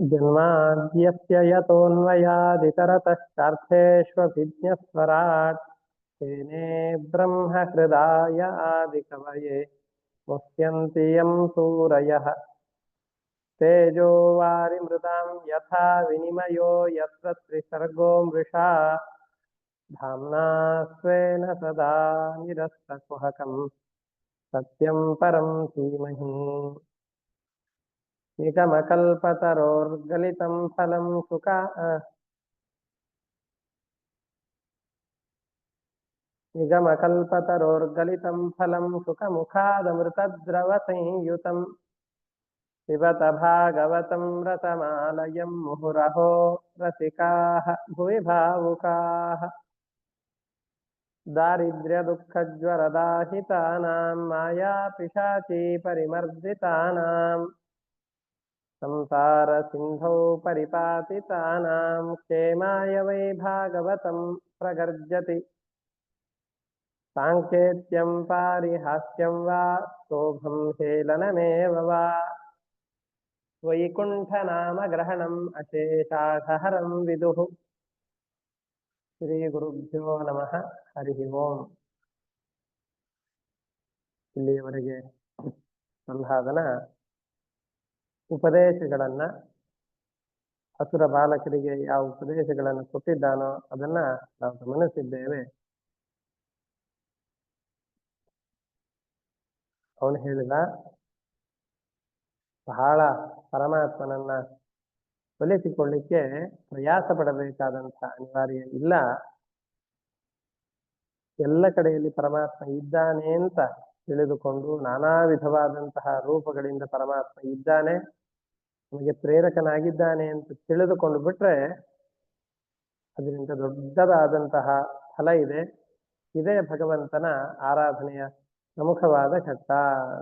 जन्माद्यस्य यतोऽन्वयादितरतश्चार्थेष्वभिज्ञस्वराट् तेने ब्रह्महृदाय आदिकवये मुह्यन्ति यं सूरयः तेजो वारिमृतां यथा विनिमयो यत्र त्रिसर्गो मृषा धाम्ना स्वेन सदा निरस्तकुहकं सत्यं परं धीमहि निगमकल्पतरोर्गलितं फलं निगमकल्पतरोर्गलितं फलं सुखमुखादमृतद्रवसंयुतं पिबत भागवतं रसमालयं मुहुरहो रसिकाः भुवि भावुकाः दारिद्र्यदुःखज्वरदाहितानां मायापिशाचीपरिमर्दितानां संसारसिन्धौ परिपातितानां क्षेमाय वै भागवतं प्रगर्जति साङ्केत्यं पारिहास्यं वा शोभं हेलनमेव वा वैकुण्ठनामग्रहणम् अशेषाघहरं विदुः ಶ್ರೀಗುರುಭ್ಯೋ ನಮಃ ಹರಿ ಓಂ. ಇಲ್ಲಿಯವರೆಗೆ ಪ್ರಹ್ಲಾದನ ಉಪದೇಶಗಳನ್ನ, ಅಸುರ ಬಾಲಕರಿಗೆ ಯಾವ ಉಪದೇಶಗಳನ್ನು ಕೊಟ್ಟಿದ್ದಾನೋ ಅದನ್ನ ನಾವು ಗಮನಿಸಿದ್ದೇವೆ. ಅವನು ಹೇಳಿದ, ಬಹಳ ಪರಮಾತ್ಮನನ್ನ ಒಲಿಸಿಕೊಳ್ಳಿಕ್ಕೆ ಪ್ರಯಾಸ ಪಡಬೇಕಾದಂತಹ ಅನಿವಾರ್ಯ ಇಲ್ಲ. ಎಲ್ಲ ಕಡೆಯಲ್ಲಿ ಪರಮಾತ್ಮ ಇದ್ದಾನೆ ಅಂತ ತಿಳಿದುಕೊಂಡು ನಾನಾ ವಿಧವಾದಂತಹ ರೂಪಗಳಿಂದ ಪರಮಾತ್ಮ ಇದ್ದಾನೆ, ನಮಗೆ ಪ್ರೇರಕನಾಗಿದ್ದಾನೆ ಅಂತ ತಿಳಿದುಕೊಂಡು ಬಿಟ್ರೆ ಅದರಿಂದ ದೊಡ್ಡದಾದಂತಹ ಫಲ ಇದೆ. ಇದೇ ಭಗವಂತನ ಆರಾಧನೆಯ ಪ್ರಮುಖವಾದ ಘಟ್ಟ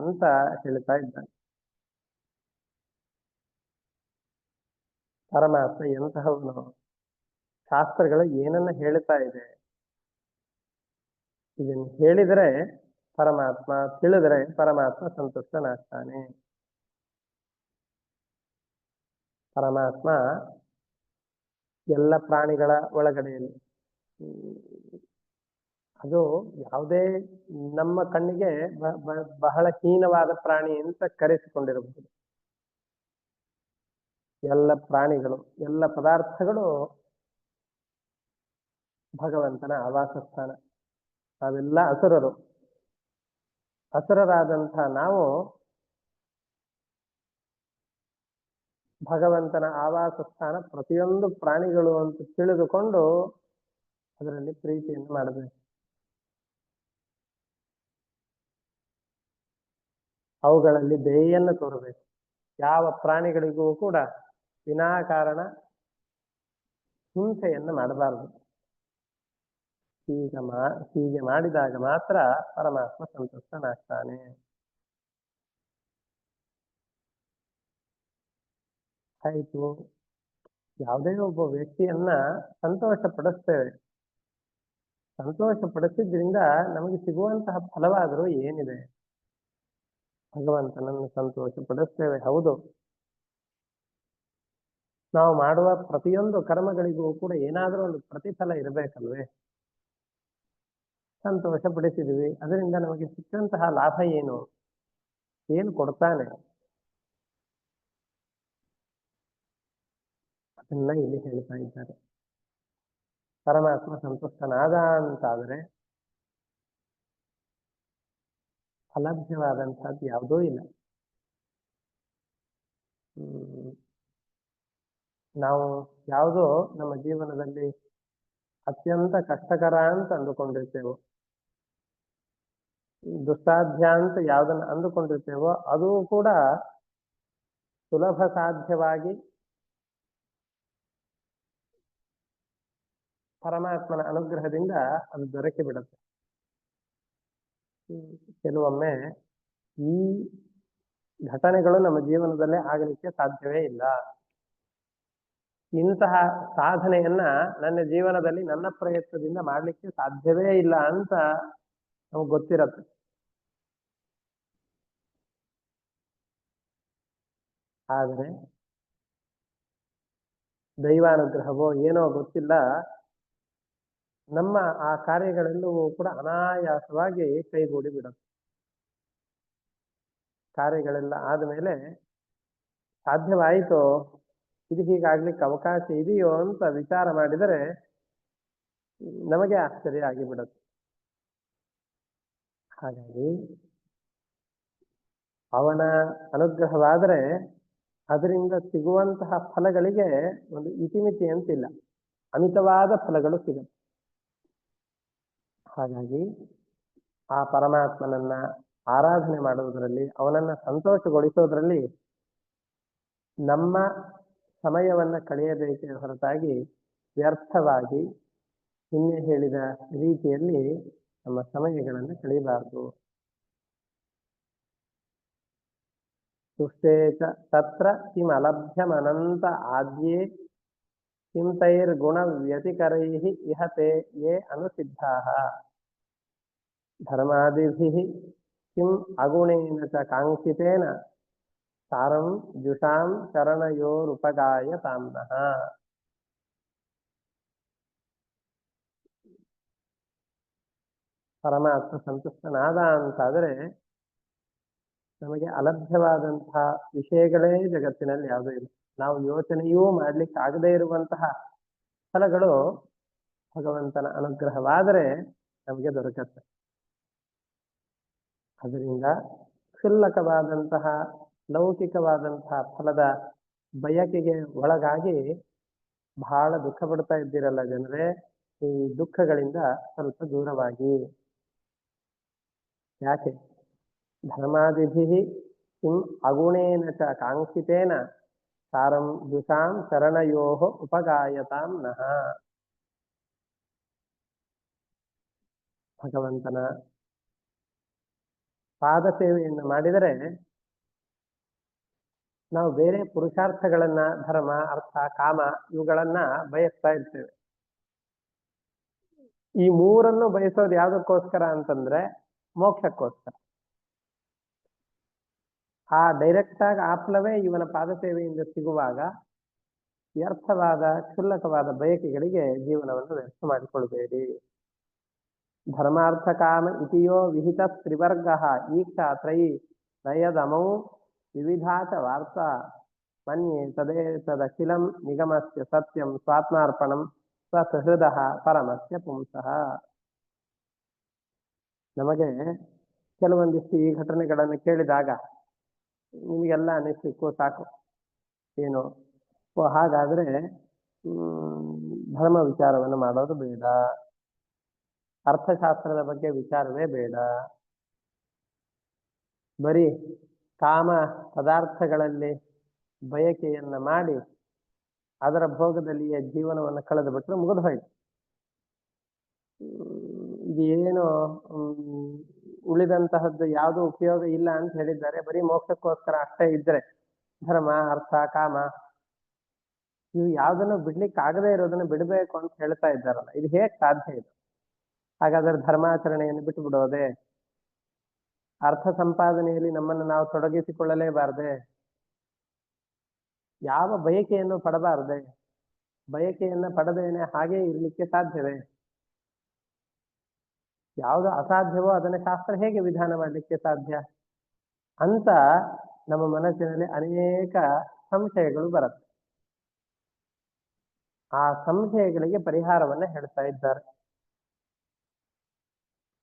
ಅಂತ ಹೇಳ್ತಾ ಇದ್ದಾನೆ. ಪರಮಾತ್ಮ ಎಂತಹವನು, ಶಾಸ್ತ್ರಗಳು ಏನನ್ನ ಹೇಳ್ತಾ ಇದೆ, ಇದನ್ನು ಹೇಳಿದರೆ ಪರಮಾತ್ಮ, ತಿಳಿದರೆ ಪರಮಾತ್ಮ ಸಂತುಷ್ಟನಾಗ್ತಾನೆ. ಪರಮಾತ್ಮ ಎಲ್ಲ ಪ್ರಾಣಿಗಳ ಒಳಗಡೆಯಲ್ಲಿ, ಅದು ಯಾವುದೇ ನಮ್ಮ ಕಣ್ಣಿಗೆ ಬಹಳ ಹೀನವಾದ ಪ್ರಾಣಿ ಅಂತ ಕರೆಸಿಕೊಂಡಿರಬಹುದು. ಎಲ್ಲ ಪ್ರಾಣಿಗಳು, ಎಲ್ಲ ಪದಾರ್ಥಗಳು ಭಗವಂತನ ಆವಾಸಸ್ಥಾನ. ನಾವೆಲ್ಲ ಅಸುರರು. ಅಸುರರಾದಂತಹ ನಾವು ಭಗವಂತನ ಆವಾಸಸ್ಥಾನ ಪ್ರತಿಯೊಂದು ಪ್ರಾಣಿಗಳು ಅಂತ ತಿಳಿದುಕೊಂಡು ಅದರಲ್ಲಿ ಪ್ರೀತಿಯನ್ನು ಮಾಡಬೇಕು. ಅವುಗಳಲ್ಲಿ ದಯೆಯನ್ನು ತೋರಬೇಕು. ಯಾವ ಪ್ರಾಣಿಗಳಿಗೂ ಕೂಡ ವಿನಾಕಾರಣ ಹಿಂಸೆಯನ್ನು ಮಾಡಬಾರದು. ಹೀಗೆ ಮಾಡಿದಾಗ ಮಾತ್ರ ಪರಮಾತ್ಮ ಸಂತುಷ್ಟನಾಗ್ತಾನೆ. ಆಯಿತು, ಯಾವುದೇ ಒಬ್ಬ ವ್ಯಕ್ತಿಯನ್ನ ಸಂತೋಷ ಪಡಿಸ್ತೇವೆ. ಸಂತೋಷ ಪಡಿಸಿದ್ರಿಂದ ನಮಗೆ ಸಿಗುವಂತಹ ಫಲವಾದರೂ ಏನಿದೆ? ಭಗವಂತನನ್ನು ಸಂತೋಷ ಪಡಿಸ್ತೇವೆ, ಹೌದು. ನಾವು ಮಾಡುವ ಪ್ರತಿಯೊಂದು ಕರ್ಮಗಳಿಗೂ ಕೂಡ ಏನಾದರೂ ಒಂದು ಪ್ರತಿಫಲ ಇರಬೇಕಲ್ವೇ? ಸಂತೋಷ ಪಡಿಸಿದ್ವಿ, ಅದರಿಂದ ನಮಗೆ ಸಿಕ್ಕಂತಹ ಲಾಭ ಏನು? ಏನು ಕೊಡ್ತಾನೆ? ಅದನ್ನ ಇಲ್ಲಿ ಹೇಳ್ತಾ ಇದ್ದಾರೆ. ಪರಮಾತ್ಮ ಸಂತುಷ್ಟನಾದ ಅಂತಾದರೆ ಅಲಭ್ಯವಾದಂತಹದ್ದು ಯಾವುದೂ ಇಲ್ಲ. ನಾವು ಯಾವುದೋ ನಮ್ಮ ಜೀವನದಲ್ಲಿ ಅತ್ಯಂತ ಕಷ್ಟಕರ ಅಂತ ಅಂದುಕೊಂಡಿರ್ತೇವೋ, ದುಸ್ಸಾಧ್ಯ ಅಂತ ಯಾವುದನ್ನು ಅಂದುಕೊಂಡಿರ್ತೇವೋ ಅದು ಕೂಡ ಸುಲಭ ಸಾಧ್ಯವಾಗಿ ಪರಮಾತ್ಮನ ಅನುಗ್ರಹದಿಂದ ಅದು ದೊರಕಿ ಬಿಡುತ್ತೆ. ಕೆಲವೊಮ್ಮೆ ಈ ಘಟನೆಗಳು ನಮ್ಮ ಜೀವನದಲ್ಲೇ ಆಗಲಿಕ್ಕೆ ಸಾಧ್ಯವೇ ಇಲ್ಲ. ಇಂತಹ ಸಾಧನೆಯನ್ನ ನನ್ನ ಜೀವನದಲ್ಲಿ ನನ್ನ ಪ್ರಯತ್ನದಿಂದ ಮಾಡ್ಲಿಕ್ಕೆ ಸಾಧ್ಯವೇ ಇಲ್ಲ ಅಂತ ನಮಗೆ ಗೊತ್ತಿರತ್ತೆ. ಆದರೆ ದೈವಾನುಗ್ರಹವೋ ಏನೋ ಗೊತ್ತಿಲ್ಲ, ನಮ್ಮ ಆ ಕಾರ್ಯಗಳೆಲ್ಲವೂ ಕೂಡ ಅನಾಯಾಸವಾಗಿ ಕೈಗೂಡಿ ಬಿಡುತ್ತೆ. ಕಾರ್ಯಗಳೆಲ್ಲ ಆದಮೇಲೆ ಸಾಧ್ಯವಾಯಿತೋ, ಇದು ಹೀಗಾಗ್ಲಿಕ್ಕೆ ಅವಕಾಶ ಇದೆಯೋ ಅಂತ ವಿಚಾರ ಮಾಡಿದರೆ ನಮಗೆ ಆಶ್ಚರ್ಯ ಆಗಿಬಿಡುತ್ತೆ. ಹಾಗಾಗಿ ಅವನ ಅನುಗ್ರಹವಾದರೆ ಅದರಿಂದ ಸಿಗುವಂತಹ ಫಲಗಳಿಗೆ ಒಂದು ಇತಿಮಿತಿ ಅಂತಿಲ್ಲ, ಅಮಿತವಾದ ಫಲಗಳು ಸಿಗುತ್ತೆ. ಹಾಗಾಗಿ ಆ ಪರಮಾತ್ಮನನ್ನ ಆರಾಧನೆ ಮಾಡುವುದರಲ್ಲಿ, ಅವನನ್ನ ಸಂತೋಷಗೊಳಿಸೋದ್ರಲ್ಲಿ ನಮ್ಮ ಸಮಯವನ್ನ ಕಳೆಯಬೇಕೇ ಹೊರತಾಗಿ ವ್ಯರ್ಥವಾಗಿ ನಿನ್ನೆ ಹೇಳಿದ ರೀತಿಯಲ್ಲಿ ನಮ್ಮ ಸಮಯಗಳನ್ನು ಕಳೆಯಬಾರದು. ತುಷ್ಟೇಚ ತತ್ರ ಕಿಮಲಭ್ಯಮನಂತ ಆದ್ಯೇ ಚಿಂತೈರ್ಗುಣ ವ್ಯತಿಕರೈಃ ಇಹತೆ ಯೇ ಅನುಸಿದ್ಧಾಃ ಧರ್ಮಾದಿಭಿಃ ಕಿಂ ಅಗುಣೇನ ಚ ಕಾಂಕ್ಷಿತೇನ ಸಾರಂ ಜುಷಾಂ ಚರಣಯೋರುಪಗಾಯತಾಂನಃ. ಪರಮಾತ್ಮ ಸಂತುಷ್ಟನಾದ ಅಂತಾದರೆ ನಮಗೆ ಅಲಭ್ಯವಾದಂತಹ ವಿಷಯಗಳೇ ಜಗತ್ತಿನಲ್ಲಿ ಯಾವುದೂ ಇಲ್ಲ. ನಾವು ಯೋಚನೆಯೂ ಮಾಡ್ಲಿಕ್ಕೆ ಆಗದೇ ಇರುವಂತಹ ಫಲಗಳು ಭಗವಂತನ ಅನುಗ್ರಹವಾದರೆ ನಮಗೆ ದೊರಕತ್ತೆ. ಅದರಿಂದ ಕ್ಷುಲ್ಲಕವಾದಂತಹ ಲೌಕಿಕವಾದಂತಹ ಫಲದ ಬಯಕೆಗೆ ಒಳಗಾಗಿ ಬಹಳ ದುಃಖ ಪಡ್ತಾ ಇದ್ದೀರಲ್ಲ ಜನರೇ, ಈ ದುಃಖಗಳಿಂದ ಸ್ವಲ್ಪ ದೂರವಾಗಿ. ಯಾಕೆ? ಧರ್ಮಾದಿಭಿಃ ಕಿಂ ಅಗುಣೇನ ಚ ಕಾಂಕ್ಷಿತೇನ ಸಾರಂ ದುಷಾಂ ಚರಣಯೋಃ ಉಪಗಾಯತಾಂ ನಃ. ಭಗವಂತನ ಪಾದ ಸೇವೆಯನ್ನು ಮಾಡಿದರೆ ನಾವು ಬೇರೆ ಪುರುಷಾರ್ಥಗಳನ್ನ, ಧರ್ಮ, ಅರ್ಥ, ಕಾಮ ಇವುಗಳನ್ನ ಬಯಸ್ತಾ ಇರ್ತೇವೆ. ಈ ಮೂರನ್ನು ಬಯಸೋದು ಯಾವುದಕ್ಕೋಸ್ಕರ ಅಂತಂದ್ರೆ ಮೋಕ್ಷಕ್ಕೋಸ್ಕರ. ಆ ಡೈರೆಕ್ಟ್ ಆಗಿ ಆ ಫಲವೇ ಇವನ ಪಾದ ಸೇವೆಯಿಂದ ಸಿಗುವಾಗ ವ್ಯರ್ಥವಾದ ಕ್ಷುಲ್ಲಕವಾದ ಬಯಕೆಗಳಿಗೆ ಜೀವನವನ್ನು ವ್ಯರ್ಥ ಮಾಡಿಕೊಳ್ಬೇಡಿ. ಧರ್ಮಾರ್ಥ ಕಾಮ ಇತಿಯೋ ವಿಹಿತ ತ್ರಿವರ್ಗ ಈಕ್ಷಾ ತ್ರಯಿ ನಯದಮೌ ವಿವಿಧಾಚ ವಾರ್ತಾ ಮನ್ಯೆ ತದೇತದಖಿಲಂ ನಿಗಮಸ್ಯ ಸತ್ಯಂ ಸ್ವಾತ್ಮಾರ್ಪಣಂ ಸ್ವಸಹೃದಃ ಪರಮಸ್ಯ ಪುಂಸಃ. ನಮಗೆ ಕೆಲವೊಂದಿಷ್ಟು ಈ ಘಟನೆಗಳನ್ನು ಕೇಳಿದಾಗ ನಿಮಗೆಲ್ಲ ಅನಿಸ್ಲಿಕ್ಕೂ ಸಾಕು, ಏನು ಹಾಗಾದ್ರೆ ಧರ್ಮ ವಿಚಾರವನ್ನು ಮಾಡೋದು ಬೇಡ, ಅರ್ಥಶಾಸ್ತ್ರದ ಬಗ್ಗೆ ವಿಚಾರವೇ ಬೇಡ, ಬರೀ ಕಾಮ ಪದಾರ್ಥಗಳಲ್ಲಿ ಬಯಕೆಯನ್ನ ಮಾಡಿ ಅದರ ಭೋಗದಲ್ಲಿಯೇ ಜೀವನವನ್ನು ಕಳೆದು ಬಿಟ್ಟರೆ ಮುಗಿದು ಹೋಯ್ತು. ಇದೇನು ಉಳಿದಂತಹದ್ದು ಯಾವುದೂ ಉಪಯೋಗ ಇಲ್ಲ ಅಂತ ಹೇಳಿದ್ದಾರೆ. ಬರೀ ಮೋಕ್ಷಕ್ಕೋಸ್ಕರ ಅಷ್ಟೇ ಇದ್ರೆ ಧರ್ಮ, ಅರ್ಥ, ಕಾಮ ಇವು ಯಾವುದನ್ನು ಬಿಡ್ಲಿಕ್ಕೆ ಆಗದೇ ಇರೋದನ್ನು ಬಿಡಬೇಕು ಅಂತ ಹೇಳ್ತಾ ಇದ್ದಾರಲ್ಲ, ಇದು ಹೇಗೆ ಸಾಧ್ಯ ಇದೆ? ಹಾಗಾದ್ರೆ ಧರ್ಮಾಚರಣೆಯನ್ನು ಬಿಟ್ಟು ಬಿಡೋದೆ? ಅರ್ಥ ಸಂಪಾದನೆಯಲ್ಲಿ ನಮ್ಮನ್ನು ನಾವು ತೊಡಗಿಸಿಕೊಳ್ಳಲೇಬಾರದೆ? ಯಾವ ಬಯಕೆಯನ್ನು ಪಡಬಾರದೆ? ಬಯಕೆಯನ್ನ ಪಡದೇನೆ ಹಾಗೆ ಇರ್ಲಿಕ್ಕೆ ಸಾಧ್ಯವೇ? ಯಾವುದು ಅಸಾಧ್ಯವೋ ಅದನ್ನ ಶಾಸ್ತ್ರ ಹೇಗೆ ವಿಧಾನ ಮಾಡಲಿಕ್ಕೆ ಸಾಧ್ಯ ಅಂತ ನಮ್ಮ ಮನಸ್ಸಿನಲ್ಲಿ ಅನೇಕ ಸಂಶಯಗಳು ಬರುತ್ತೆ. ಆ ಸಂಶಯಗಳಿಗೆ ಪರಿಹಾರವನ್ನ ಹೇಳ್ತಾ ಇದ್ದಾರೆ.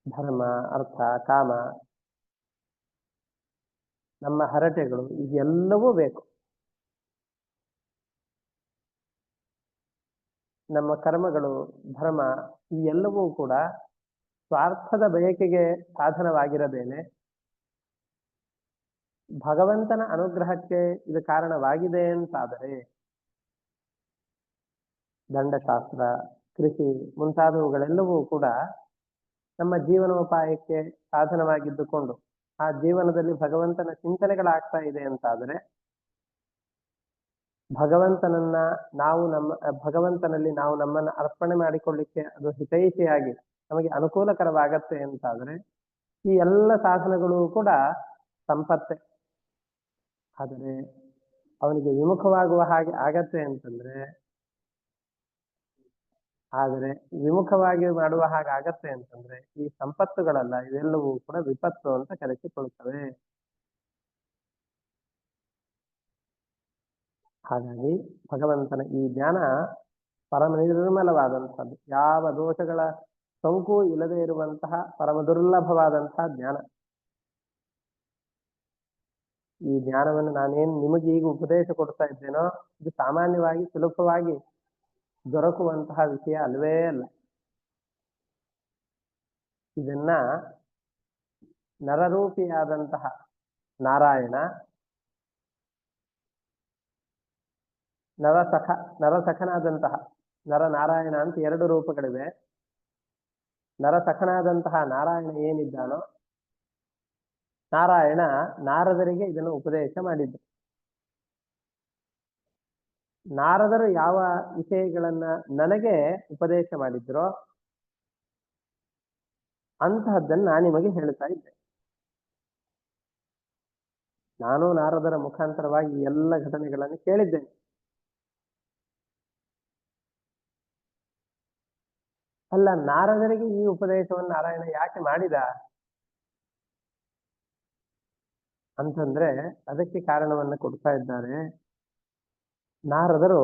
ಧರ್ಮ, ಅರ್ಥ, ಕಾಮ, ನಮ್ಮ ಹರಟೆಗಳು ಇದೆಲ್ಲವೂ ಬೇಕು. ನಮ್ಮ ಕರ್ಮಗಳು, ಧರ್ಮ ಇವೆಲ್ಲವೂ ಕೂಡ ಸ್ವಾರ್ಥದ ಬಯಕೆಗೆ ಸಾಧನವಾಗಿರದೇನೆ ಭಗವಂತನ ಅನುಗ್ರಹಕ್ಕೆ ಇದು ಕಾರಣವಾಗಿದೆ ಅಂತಾದರೆ ದಂಡಶಾಸ್ತ್ರ, ಕೃಷಿ ಮುಂತಾದವುಗಳೆಲ್ಲವೂ ಕೂಡ ನಮ್ಮ ಜೀವನೋಪಾಯಕ್ಕೆ ಸಾಧನವಾಗಿದ್ದುಕೊಂಡು ಆ ಜೀವನದಲ್ಲಿ ಭಗವಂತನ ಚಿಂತನೆಗಳಾಗ್ತಾ ಇದೆ ಅಂತಾದರೆ ಭಗವಂತನಲ್ಲಿ ನಾವು ನಮ್ಮನ್ನು ಅರ್ಪಣೆ ಮಾಡಿಕೊಳ್ಳಿಕ್ಕೆ ಅದು ಹಿತೈಷಿಯಾಗಿ ನಮಗೆ ಅನುಕೂಲಕರವಾಗತ್ತೆ ಅಂತಾದರೆ ಈ ಎಲ್ಲ ಸಾಧನಗಳು ಕೂಡ ಸಂಪತ್ತೆ. ಆದರೆ ಅವನಿಗೆ ವಿಮುಖವಾಗುವ ಹಾಗೆ ಆಗತ್ತೆ ಅಂತಂದ್ರೆ ಆದರೆ ವಿಮುಖವಾಗಿ ಮಾಡುವ ಹಾಗಾಗತ್ತೆ ಅಂತಂದ್ರೆ ಈ ಸಂಪತ್ತುಗಳಲ್ಲ ಇವೆಲ್ಲವೂ ಕೂಡ ವಿಪತ್ತು ಅಂತ ಕರೆಸಿಕೊಳ್ಳುತ್ತವೆ. ಹಾಗಾಗಿ ಭಗವಂತನ ಈ ಜ್ಞಾನ ಪರಮ ನಿರ್ಮಲವಾದಂಥದ್ದು, ಯಾವ ದೋಷಗಳ ಸೋಂಕು ಇಲ್ಲದೆ ಇರುವಂತಹ ಪರಮ ದುರ್ಲಭವಾದಂತಹ ಜ್ಞಾನ. ಈ ಜ್ಞಾನವನ್ನು ನಾನೇನು ನಿಮಗೆ ಈಗ ಉಪದೇಶ ಕೊಡ್ತಾ ಇದ್ದೇನೋ ಇದು ಸಾಮಾನ್ಯವಾಗಿ ಸುಲಭವಾಗಿ ದೊರಕುವಂತಹ ವಿಷಯ ಅಲ್ವೇ ಅಲ್ಲ. ಇದನ್ನ ನರರೂಪಿಯಾದಂತಹ ನಾರಾಯಣ, ನರಸಖನಾದಂತಹ ನರನಾರಾಯಣ ಅಂತ ಎರಡು ರೂಪಗಳಿವೆ. ನರಸಖನಾದಂತಹ ನಾರಾಯಣ ಏನಿದ್ದಾನೋ ನಾರಾಯಣ ನಾರದರಿಗೆ ಇದನ್ನು ಉಪದೇಶ ಮಾಡಿದ್ದು. ನಾರದರು ಯಾವ ವಿಷಯಗಳನ್ನ ನನಗೆ ಉಪದೇಶ ಮಾಡಿದ್ರೋ ಅಂತಹದ್ದನ್ನು ನಾನು ನಿಮಗೆ ಹೇಳ್ತಾ ಇದ್ದೆ. ನಾನು ನಾರದರ ಮುಖಾಂತರವಾಗಿ ಎಲ್ಲ ಘಟನೆಗಳನ್ನು ಕೇಳಿದ್ದೇನೆ. ಅಲ್ಲ, ನಾರದರಿಗೆ ಈ ಉಪದೇಶವನ್ನು ನಾರಾಯಣ ಯಾಕೆ ಮಾಡಿದ ಅಂತಂದ್ರೆ ಅದಕ್ಕೆ ಕಾರಣವನ್ನು ಕೊಡ್ತಾ ಇದ್ದಾರೆ. ನಾರದರು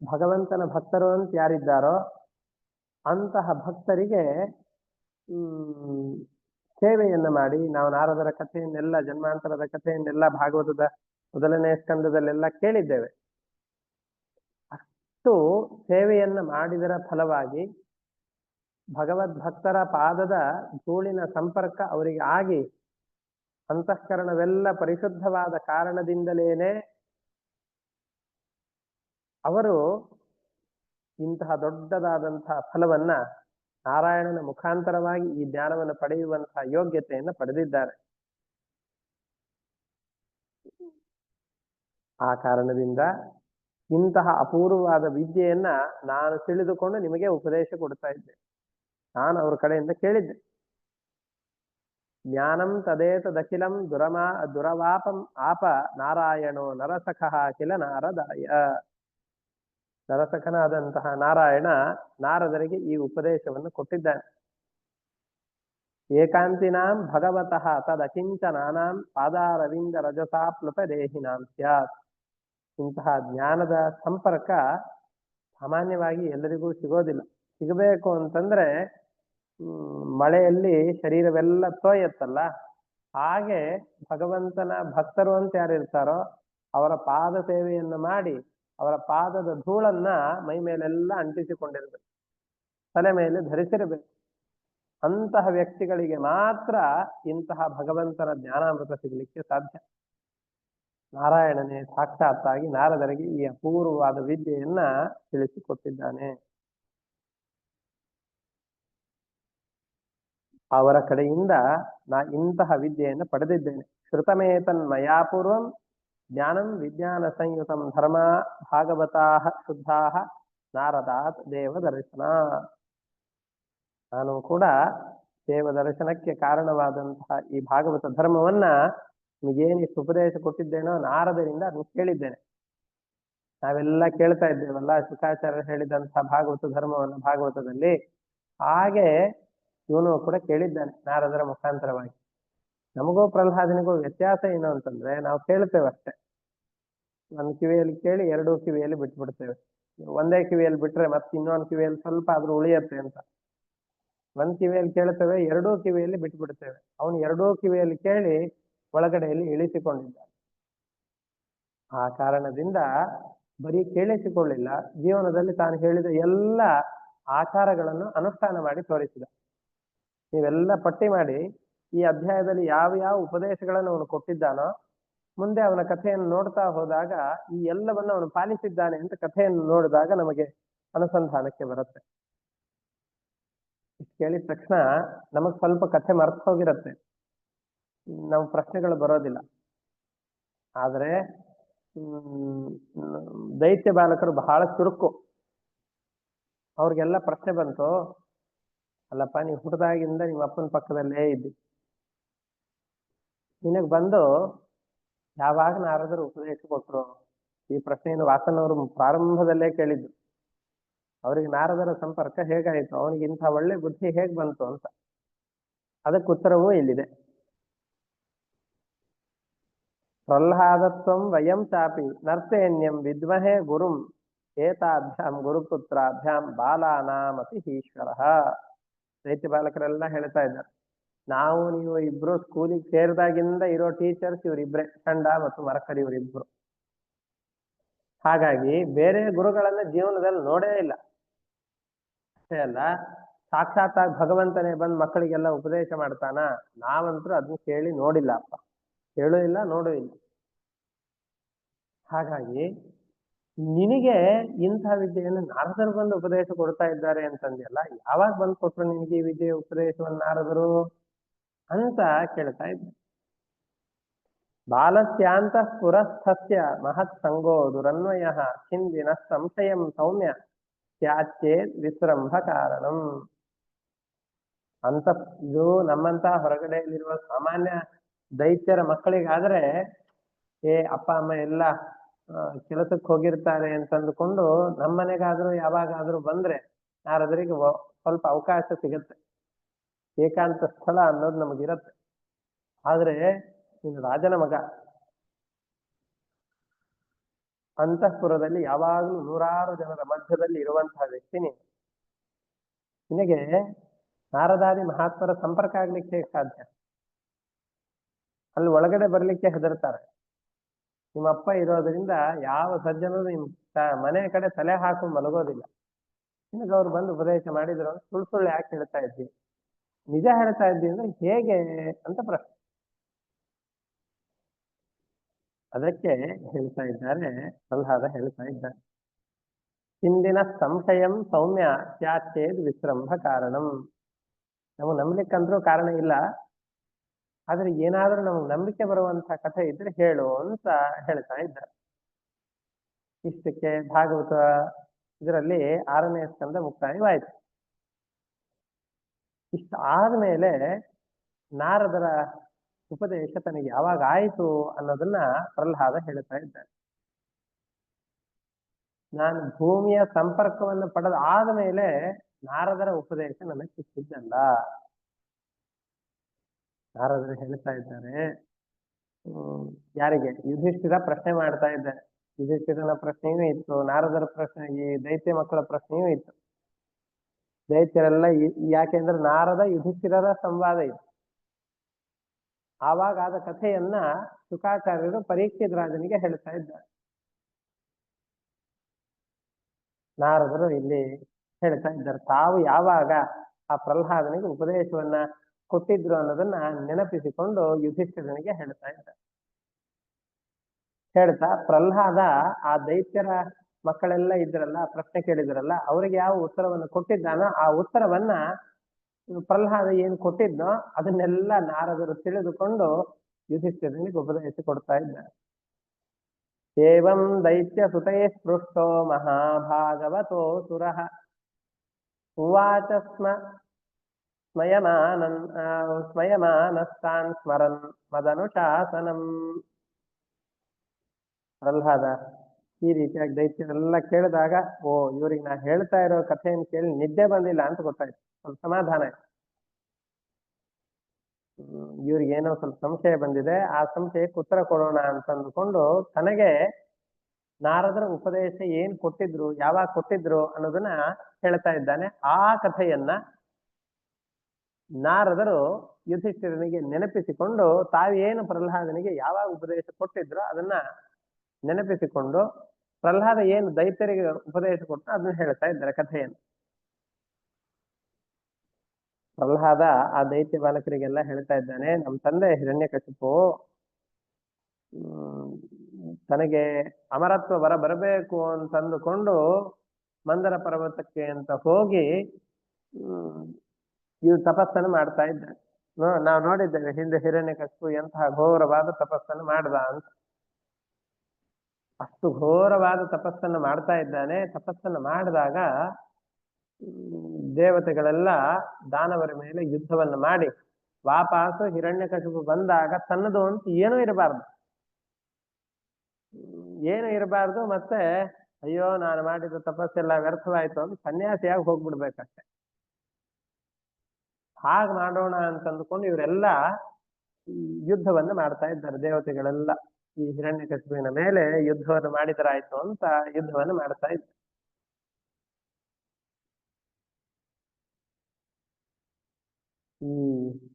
ಭಗವಂತನ ಭಕ್ತರು ಅಂತ ಯಾರಿದ್ದಾರೋ ಅಂತಹ ಭಕ್ತರಿಗೆ ಸೇವೆಯನ್ನ ಮಾಡಿ, ನಾವು ನಾರದರ ಕಥೆಯನ್ನೆಲ್ಲ, ಜನ್ಮಾಂತರದ ಕಥೆಯನ್ನೆಲ್ಲ ಭಾಗವತದ ಮೊದಲನೇ ಸ್ಕಂದದಲ್ಲೆಲ್ಲ ಕೇಳಿದ್ದೇವೆ. ಅಷ್ಟು ಸೇವೆಯನ್ನ ಮಾಡಿದರ ಫಲವಾಗಿ ಭಗವದ್ಭಕ್ತರ ಪಾದದ ಧೂಳಿನ ಸಂಪರ್ಕ ಅವರಿಗೆ ಆಗಿ ಅಂತಃಕರಣವೆಲ್ಲ ಪರಿಶುದ್ಧವಾದ ಕಾರಣದಿಂದಲೇನೆ ಅವರು ಇಂತಹ ದೊಡ್ಡದಾದಂತಹ ಫಲವನ್ನ ನಾರಾಯಣನ ಮುಖಾಂತರವಾಗಿ ಈ ಜ್ಞಾನವನ್ನು ಪಡೆಯುವಂತಹ ಯೋಗ್ಯತೆಯನ್ನು ಪಡೆದಿದ್ದಾರೆ. ಆ ಕಾರಣದಿಂದ ಇಂತಹ ಅಪೂರ್ವವಾದ ವಿದ್ಯೆಯನ್ನ ನಾನು ತಿಳಿದುಕೊಂಡು ನಿಮಗೆ ಉಪದೇಶ ಕೊಡ್ತಾ ಇದ್ದೆ. ನಾನು ಅವ್ರ ಕಡೆಯಿಂದ ಕೇಳಿದ್ದೆ. ಜ್ಞಾನಂ ತದೇತದಖಿಲಂ ದುರವಾಪಂ ಆಪ ನಾರಾಯಣೋ ನರಸಖಃ ಕಿಲ ನಾರದಾಯ. ನರಸಖನಾದಂತಹ ನಾರಾಯಣ ನಾರದರಿಗೆ ಈ ಉಪದೇಶವನ್ನು ಕೊಟ್ಟಿದ್ದಾನೆ. ಏಕಾಂತಿನಾಂ ಭಗವತಃ ತದಕಿಂಚನಾನಾಂ ಪಾದಾರವಿಂದ ರಜಸಾಪ್ಲುತ ದೇಹಿನಾಂ ಸ್ಯಾತ್. ಇಂತಹ ಜ್ಞಾನದ ಸಂಪರ್ಕ ಸಾಮಾನ್ಯವಾಗಿ ಎಲ್ಲರಿಗೂ ಸಿಗೋದಿಲ್ಲ. ಸಿಗಬೇಕು ಅಂತಂದ್ರೆ ಮಳೆಯಲ್ಲಿ ಶರೀರವೆಲ್ಲ ತೋಯತ್ತಲ್ಲ, ಹಾಗೆ ಭಗವಂತನ ಭಕ್ತರು ಅಂತ ಯಾರಿರ್ತಾರೋ ಅವರ ಪಾದ ಸೇವೆಯನ್ನು ಮಾಡಿ ಅವರ ಪಾದದ ಧೂಳನ್ನ ಮೈ ಮೇಲೆಲ್ಲ ಅಂಟಿಸಿಕೊಂಡಿರ್ಬೇಕು, ತಲೆ ಮೇಲೆ ಧರಿಸಿರಬೇಕು. ಅಂತಹ ವ್ಯಕ್ತಿಗಳಿಗೆ ಮಾತ್ರ ಇಂತಹ ಭಗವಂತನ ಜ್ಞಾನಾಮೃತ ಸಿಗಲಿಕ್ಕೆ ಸಾಧ್ಯ. ನಾರಾಯಣನೇ ಸಾಕ್ಷಾತ್ತಾಗಿ ನಾರದರಿಗೆ ಈ ಅಪೂರ್ವವಾದ ವಿದ್ಯೆಯನ್ನ ತಿಳಿಸಿಕೊಟ್ಟಿದ್ದಾನೆ. ಅವರ ಕಡೆಯಿಂದ ನಾ ಇಂತಹ ವಿದ್ಯೆಯನ್ನು ಪಡೆದಿದ್ದೇನೆ. ಶ್ರುತಮೇತನ್ ಮಯಾಪೂರ್ವಂ ಜ್ಞಾನಂ ವಿಜ್ಞಾನ ಸಂಯುತಂ ಧರ್ಮ ಭಾಗವತಾಃ ಶುದ್ಧಾಃ ನಾರದಾತ್ ದೇವದರ್ಶನ. ನಾನು ಕೂಡ ದೇವದರ್ಶನಕ್ಕೆ ಕಾರಣವಾದಂತಹ ಈ ಭಾಗವತ ಧರ್ಮವನ್ನ ನಿಮಗೇನು ಉಪದೇಶ ಕೊಟ್ಟಿದ್ದೇನೋ ನಾರದರಿಂದ ಅದನ್ನು ಕೇಳಿದ್ದೇನೆ. ನಾವೆಲ್ಲ ಕೇಳ್ತಾ ಇದ್ದೇವಲ್ಲ ಶುಕಾಚಾರ್ಯರು ಹೇಳಿದಂತಹ ಭಾಗವತ ಧರ್ಮವನ್ನು ಭಾಗವತದಲ್ಲಿ, ಹಾಗೆ ಇವನು ಕೂಡ ಕೇಳಿದ್ದಾನೆ ನಾರದರ ಮುಖಾಂತರವಾಗಿ. ನಮಗೂ ಪ್ರಹ್ಲಾದನಿಗೂ ವ್ಯತ್ಯಾಸ ಏನು ಅಂತಂದ್ರೆ ನಾವು ಕೇಳ್ತೇವೆ ಅಷ್ಟೇ. ಒಂದು ಕಿವಿಯಲ್ಲಿ ಕೇಳಿ ಎರಡೂ ಕಿವಿಯಲ್ಲಿ ಬಿಟ್ಬಿಡ್ತೇವೆ. ಒಂದೇ ಕಿವಿಯಲ್ಲಿ ಬಿಟ್ರೆ ಮತ್ತೆ ಇನ್ನೊಂದು ಕಿವಿಯಲ್ಲಿ ಸ್ವಲ್ಪ ಆದ್ರೂ ಉಳಿಯತ್ತೆ ಅಂತ ಒಂದ್ ಕಿವಿಯಲ್ಲಿ ಕೇಳ್ತೇವೆ, ಎರಡೂ ಕಿವಿಯಲ್ಲಿ ಬಿಟ್ಬಿಡ್ತೇವೆ. ಅವನು ಎರಡೂ ಕಿವಿಯಲ್ಲಿ ಕೇಳಿ ಒಳಗಡೆಯಲ್ಲಿ ಇಳಿಸಿಕೊಂಡಿದ್ದಾನೆ. ಆ ಕಾರಣದಿಂದ ಬರೀ ಕೇಳಿಸಿಕೊಳ್ಳಿಲ್ಲ, ಜೀವನದಲ್ಲಿ ತಾನು ಹೇಳಿದ ಎಲ್ಲ ಆಚಾರಗಳನ್ನು ಅನುಷ್ಠಾನ ಮಾಡಿ ತೋರಿಸಿದ. ನೀವೆಲ್ಲ ಪಟ್ಟಿ ಮಾಡಿ ಈ ಅಧ್ಯಾಯದಲ್ಲಿ ಯಾವ ಯಾವ ಉಪದೇಶಗಳನ್ನು ಅವನು ಕೊಟ್ಟಿದ್ದಾನೋ ಮುಂದೆ ಅವನ ಕಥೆಯನ್ನು ನೋಡ್ತಾ ಹೋದಾಗ ಈ ಎಲ್ಲವನ್ನು ಅವನು ಪಾಲಿಸಿದ್ದಾನೆ ಅಂತ ಕಥೆಯನ್ನು ನೋಡಿದಾಗ ನಮಗೆ ಅನುಸಂಧಾನಕ್ಕೆ ಬರುತ್ತೆ. ಇಷ್ಟು ಕೇಳಿದ ತಕ್ಷಣ ನಮಗ್ ಸ್ವಲ್ಪ ಕಥೆ ಮರ್ತು ಹೋಗಿರತ್ತೆ, ನಮ್ಮ ಪ್ರಶ್ನೆಗಳು ಬರೋದಿಲ್ಲ. ಆದ್ರೆ ದೈತ್ಯ ಬಾಲಕರು ಬಹಳ ಚುರುಕು. ಅವ್ರಿಗೆಲ್ಲ ಪ್ರಶ್ನೆ ಬಂತು, ಅಲ್ಲಪ್ಪ ನೀವು ಹುಟ್ಟದಾಗಿಂದ ನಿಮ್ಮ ಅಪ್ಪನ ಪಕ್ಕದಲ್ಲೇ ಇದ್ದಿ, ನಿನಗ್ ಬಂದು ಯಾವಾಗ ನಾರದರು ಉಪದೇಶ ಕೊಟ್ರು? ಈ ಪ್ರಶ್ನೆಯನ್ನು ವಾಸನವರು ಪ್ರಾರಂಭದಲ್ಲೇ ಕೇಳಿದ್ದು. ಅವರಿಗೆ ನಾರದರ ಸಂಪರ್ಕ ಹೇಗಾಯಿತು, ಅವನಿಗೆ ಇಂಥ ಒಳ್ಳೆ ಬುದ್ಧಿ ಹೇಗ್ ಬಂತು ಅಂತ. ಅದಕ್ಕೆ ಉತ್ತರವೂ ಇಲ್ಲಿದೆ. ಪ್ರಹ್ಲಾದತ್ವಂ ವಯಂ ಚಾಪಿ ನರ್ತೇನ್ಯಂ ವಿದ್ಮಹೇ ಗುರುಂ ಏತಾಭ್ಯಾಂ ಗುರುಪುತ್ರಾಭ್ಯಾಂ ಬಾಲಾನಾಮಪಿ ಈಶ್ವರಃ. ದೈತ್ಯ ಬಾಲಕರೆಲ್ಲ ಹೇಳ್ತಾ ಇದ್ದಾರೆ, ನಾವು ನೀವು ಇಬ್ರು ಸ್ಕೂಲಿಗೆ ಸೇರಿದಾಗಿಂದ ಇರೋ ಟೀಚರ್ಸ್ ಇವರಿಬ್ರೆ, ಚಂಡ ಮತ್ತು ಮರಕರಿ ಇವರಿಬ್ರು. ಹಾಗಾಗಿ ಬೇರೆ ಗುರುಗಳನ್ನ ಜೀವನದಲ್ಲಿ ನೋಡೇ ಇಲ್ಲ. ಅಷ್ಟೇ ಅಲ್ಲ, ಸಾಕ್ಷಾತ್ತಾಗಿ ಭಗವಂತನೇ ಬಂದು ಮಕ್ಕಳಿಗೆಲ್ಲ ಉಪದೇಶ ಮಾಡ್ತಾನ, ನಾವಂತರೂ ಅದನ್ನ ಕೇಳಿ ನೋಡಿಲ್ಲ ಅಪ್ಪ, ಕೇಳೂ ಇಲ್ಲ ನೋಡೂ ಇಲ್ಲ. ಹಾಗಾಗಿ ನಿನಗೆ ಇಂಥ ವಿದ್ಯೆಯನ್ನು ನಾರದರು ಬಂದು ಉಪದೇಶ ಕೊಡ್ತಾ ಇದ್ದಾರೆ ಅಂತಂದೆಲ್ಲ, ಯಾವಾಗ ಬಂದು ಕೊಟ್ರು ನಿನಗೆ ಈ ವಿದ್ಯೆಯ ಉಪದೇಶವನ್ನು ನಾರದರು ಅಂತ ಕೇಳ್ತಾ ಇದ್ದ. ಬಾಲಸ್ಯಾಂತ ಪುರಸ್ಥಸ್ಯ ಮಹತ್ ಸಂಗೋ ದುರನ್ವಯ ಹಿಂದಿನ ಸಂಶಯಂ ಸೌಮ್ಯ ಸ್ಯಾಚೇದ್ ವಿಶ್ರಂಭ ಕಾರಣಂ ಅಂತ. ಇದು ನಮ್ಮಂತ ಹೊರಗಡೆಯಲ್ಲಿರುವ ಸಾಮಾನ್ಯ ದೈತ್ಯರ ಮಕ್ಕಳಿಗಾದ್ರೆ ಅಪ್ಪ ಅಮ್ಮ ಎಲ್ಲ ಕೆಲಸಕ್ಕೆ ಹೋಗಿರ್ತಾರೆ ಅಂತಂದುಕೊಂಡು ನಮ್ಮನೆಗಾದ್ರೂ ಯಾವಾಗಾದ್ರೂ ಬಂದ್ರೆ ನಾರದರಿಗೆ ಸ್ವಲ್ಪ ಅವಕಾಶ ಸಿಗತ್ತೆ, ಏಕಾಂತ ಸ್ಥಳ ಅನ್ನೋದು ನಮಗಿರತ್ತೆ. ಆದ್ರೆ ನೀನು ರಾಜನ ಮಗ, ಅಂತಃಪುರದಲ್ಲಿ ಯಾವಾಗಲೂ ನೂರಾರು ಜನರ ಮಧ್ಯದಲ್ಲಿ ಇರುವಂತಹ ವ್ಯಕ್ತಿ ನೀನು. ನಿನಗೆ ನಾರದಾದಿ ಮಹಾತ್ಮರ ಸಂಪರ್ಕ ಆಗ್ಲಿಕ್ಕೆ ಹೇಗೆ ಸಾಧ್ಯ? ಅಲ್ಲಿ ಒಳಗಡೆ ಬರ್ಲಿಕ್ಕೆ ಹೆದರ್ತಾರೆ. ನಿಮ್ಮಪ್ಪ ಇರೋದ್ರಿಂದ ಯಾವ ಸಜ್ಜನರು ನಿಮ್ ಮನೆ ಕಡೆ ತಲೆ ಹಾಕೊಂಡು ಮಲಗೋದಿಲ್ಲ. ನಿನಗೆ ಅವ್ರು ಬಂದು ಉಪದೇಶ ಮಾಡಿದ್ರು, ಸುಳ್ಳು ಸುಳ್ಳು ಯಾಕೆ ಹೇಳ್ತಾ ಇದ್ದಿ, ನಿಜ ಹೇಳ್ತಾ ಇದ್ದಿ ಅಂದ್ರೆ ಹೇಗೆ ಅಂತ ಪ್ರಶ್ನೆ. ಅದಕ್ಕೆ ಹೇಳ್ತಾ ಇದ್ದಾರೆ, ಪ್ರಹ್ಲಾದ ಹೇಳ್ತಾ ಇದ್ದಾರೆ, ಹಿಂದಿನ ಸಂಶಯಂ ಸೌಮ್ಯ ಸ್ಯಾಚೇದ್ ವಿಶ್ರಂಭ ಕಾರಣಂ. ನಮಗೆ ನಂಬಲಿಕ್ಕಂದ್ರೂ ಕಾರಣ ಇಲ್ಲ, ಆದ್ರೆ ಏನಾದ್ರೂ ನಮಗೆ ನಂಬಿಕೆ ಬರುವಂತ ಕಥೆ ಇದ್ರೆ ಹೇಳು ಅಂತ ಹೇಳ್ತಾ ಇದ್ದಾರೆ. ಇಷ್ಟಕ್ಕೆ ಭಾಗವತ ಇದರಲ್ಲಿ 6ನೇ ಸ್ಕಂದ ಮುಕ್ತಾಯವಾಯಿತು. ಇಷ್ಟ ಆದ್ಮೇಲೆ ನಾರದರ ಉಪದೇಶ ತನಗೆ ಯಾವಾಗ ಆಯಿತು ಅನ್ನೋದನ್ನ ಪ್ರಹ್ಲಾದ ಹೇಳ್ತಾ ಇದ್ದಾರೆ. ನಾನು ಭೂಮಿಯ ಸಂಪರ್ಕವನ್ನು ಪಡೆದ ಆದ್ಮೇಲೆ ನಾರದರ ಉಪದೇಶ ನನಗೆ ಸಿಕ್ಕಿದ್ದಲ್ಲ. ನಾರದರು ಹೇಳ್ತಾ ಇದ್ದಾರೆ, ಯಾರಿಗೆ? ಯುಧಿಷ್ಠಿರ ಪ್ರಶ್ನೆ ಮಾಡ್ತಾ ಇದ್ದಾರೆ. ಯುಧಿಷ್ಠಿರನ ಪ್ರಶ್ನೆಯೂ ಇತ್ತು, ನಾರದರ ಪ್ರಶ್ನೆ, ಈ ದೈತ್ಯ ಮಕ್ಕಳ ಪ್ರಶ್ನೆಯೂ ಇತ್ತು. ದೈತ್ಯರೆಲ್ಲ ಯಾಕೆಂದ್ರೆ ನಾರದ ಯುಧಿಷ್ಠಿರರ ಸಂವಾದ ಇತ್ತು. ಆವಾಗ ಆದ ಕಥೆಯನ್ನ ಶುಕಾಚಾರ್ಯರು ಪರೀಕ್ಷಿತ ರಾಜನಿಗೆ ಹೇಳ್ತಾ ಇದ್ದಾರೆ. ನಾರದರು ಇಲ್ಲಿ ಹೇಳ್ತಾ ಇದ್ದಾರೆ, ತಾವು ಯಾವಾಗ ಆ ಪ್ರಹ್ಲಾದನಿಗೆ ಉಪದೇಶವನ್ನ ಕೊಟ್ಟಿದ್ರು ಅನ್ನೋದನ್ನ ನೆನಪಿಸಿಕೊಂಡು ಯುಧಿಷ್ಠಿರನಿಗೆ ಹೇಳ್ತಾ ಇದ್ದಾರೆ. ಹೇಳ್ತಾ ಪ್ರಹ್ಲಾದ ಆ ದೈತ್ಯರ ಮಕ್ಕಳೆಲ್ಲ ಇದ್ರಲ್ಲ, ಪ್ರಶ್ನೆ ಕೇಳಿದ್ರಲ್ಲ, ಅವ್ರಿಗೆ ಯಾವ ಉತ್ತರವನ್ನು ಕೊಟ್ಟಿದ್ದಾನೋ ಆ ಉತ್ತರವನ್ನ ಪ್ರಹ್ಲಾದ ಏನ್ ಕೊಟ್ಟಿದ್ನೋ ಅದನ್ನೆಲ್ಲ ನಾರದರು ತಿಳಿದುಕೊಂಡು ಯುಧಿಷ್ಠಿರನಿಗೆ ಉಪದೇಶ ಕೊಡ್ತಾ ಇದ್ದಾರೆ. ಏವಂ ದೈತ್ಯ ಸುತೇ ಸ್ಪೃಷ್ಟೋ ಮಹಾಭಾಗವತೋ ಸುರಃ ಉವಾಚ ಸ್ಮಯಮಾನಸ್ತಾನ್ ಸ್ಮರನ್ ಮದನುಶಾಸನಂ. ಪ್ರಹ್ಲಾದ ಈ ರೀತಿಯಾಗಿ ದೈತ್ಯರೆಲ್ಲ ಕೇಳಿದಾಗ, ಓ ಇವ್ರಿಗೆ ನಾ ಹೇಳ್ತಾ ಇರೋ ಕಥೆಯನ್ನು ಕೇಳಿ ನಿದ್ದೆ ಬಂದಿಲ್ಲ ಅಂತ ಗೊತ್ತಾಯ್ತು. ಸ್ವಲ್ಪ ಸಮಾಧಾನ ಆಯ್ತು. ಇವ್ರಿಗೇನೋ ಸ್ವಲ್ಪ ಸಂಶಯ ಬಂದಿದೆ, ಆ ಸಂಶಯಕ್ಕೆ ಉತ್ತರ ಕೊಡೋಣ ಅಂತಂದುಕೊಂಡು ತನಗೆ ನಾರದರ ಉಪದೇಶ ಏನ್ ಕೊಟ್ಟಿದ್ರು, ಯಾವಾಗ ಕೊಟ್ಟಿದ್ರು ಅನ್ನೋದನ್ನ ಹೇಳ್ತಾ ಇದ್ದಾನೆ. ಆ ಕಥೆಯನ್ನ ನಾರದರು ಯುಧಿಷ್ಠಿರನಿಗೆ ನೆನಪಿಸಿಕೊಂಡು ತಾವೇನು ಪ್ರಹ್ಲಾದನಿಗೆ ಯಾವಾಗ ಉಪದೇಶ ಕೊಟ್ಟಿದ್ರು ಅದನ್ನ ನೆನಪಿಸಿಕೊಂಡು ಪ್ರಹ್ಲಾದ ಏನು ದೈತ್ಯರಿಗೆ ಉಪದೇಶ ಕೊಟ್ಟು ಅದನ್ನ ಹೇಳ್ತಾ ಇದ್ದಾರೆ ಕಥೆಯನ್ನು. ಪ್ರಹ್ಲಾದ ಆ ದೈತ್ಯ ಬಾಲಕರಿಗೆಲ್ಲ ಹೇಳ್ತಾ ಇದ್ದಾನೆ, ನಮ್ಮ ತಂದೆ ಹಿರಣ್ಯಕಶಿಪು ತನಗೆ ಅಮರತ್ವ ಬರಬೇಕು ಅಂತಂದುಕೊಂಡು ಮಂದರ ಪರ್ವತಕ್ಕೆ ಅಂತ ಹೋಗಿ ಇವು ತಪಸ್ಸನ್ನು ಮಾಡ್ತಾ ಇದ್ದಾನೆ. ನಾವು ನೋಡಿದ್ದೇವೆ ಹಿಂದೆ ಹಿರಣ್ಯಕಶಿಪು ಎಂತಹ ಘೋರವಾದ ತಪಸ್ಸನ್ನು ಮಾಡ್ದ ಅಂತ. ಅಷ್ಟು ಘೋರವಾದ ತಪಸ್ಸನ್ನು ಮಾಡ್ತಾ ಇದ್ದಾನೆ. ತಪಸ್ಸನ್ನು ಮಾಡಿದಾಗ ದೇವತೆಗಳೆಲ್ಲ ದಾನವರ ಮೇಲೆ ಯುದ್ಧವನ್ನು ಮಾಡಿ ವಾಪಸ್ ಹಿರಣ್ಯಕಶಿಪು ಬಂದಾಗ ತನ್ನದು ಅಂತ ಏನೂ ಇರಬಾರ್ದು, ಮತ್ತೆ ಅಯ್ಯೋ ನಾನು ಮಾಡಿದ ತಪಸ್ಸೆಲ್ಲ ವ್ಯರ್ಥವಾಯ್ತು ಅಂತ ಸನ್ಯಾಸಿಯಾಗಿ ಹೋಗ್ಬಿಡ್ಬೇಕಷ್ಟೆ. ಹಾಗೆ ಮಾಡೋಣ ಅಂತ ಅಂದ್ಕೊಂಡು ಇವರೆಲ್ಲ ಯುದ್ಧವನ್ನು ಮಾಡ್ತಾ ಇದ್ದಾರೆ. ದೇವತೆಗಳೆಲ್ಲ ಈ ಹಿರಣ್ಯಕಶಿಪುವಿನ ಮೇಲೆ ಯುದ್ಧವನ್ನು ಮಾಡಿದರಾಯ್ತು ಅಂತ ಯುದ್ಧವನ್ನು ಮಾಡ್ತಾ ಇದ್ದಾರೆ. ಈ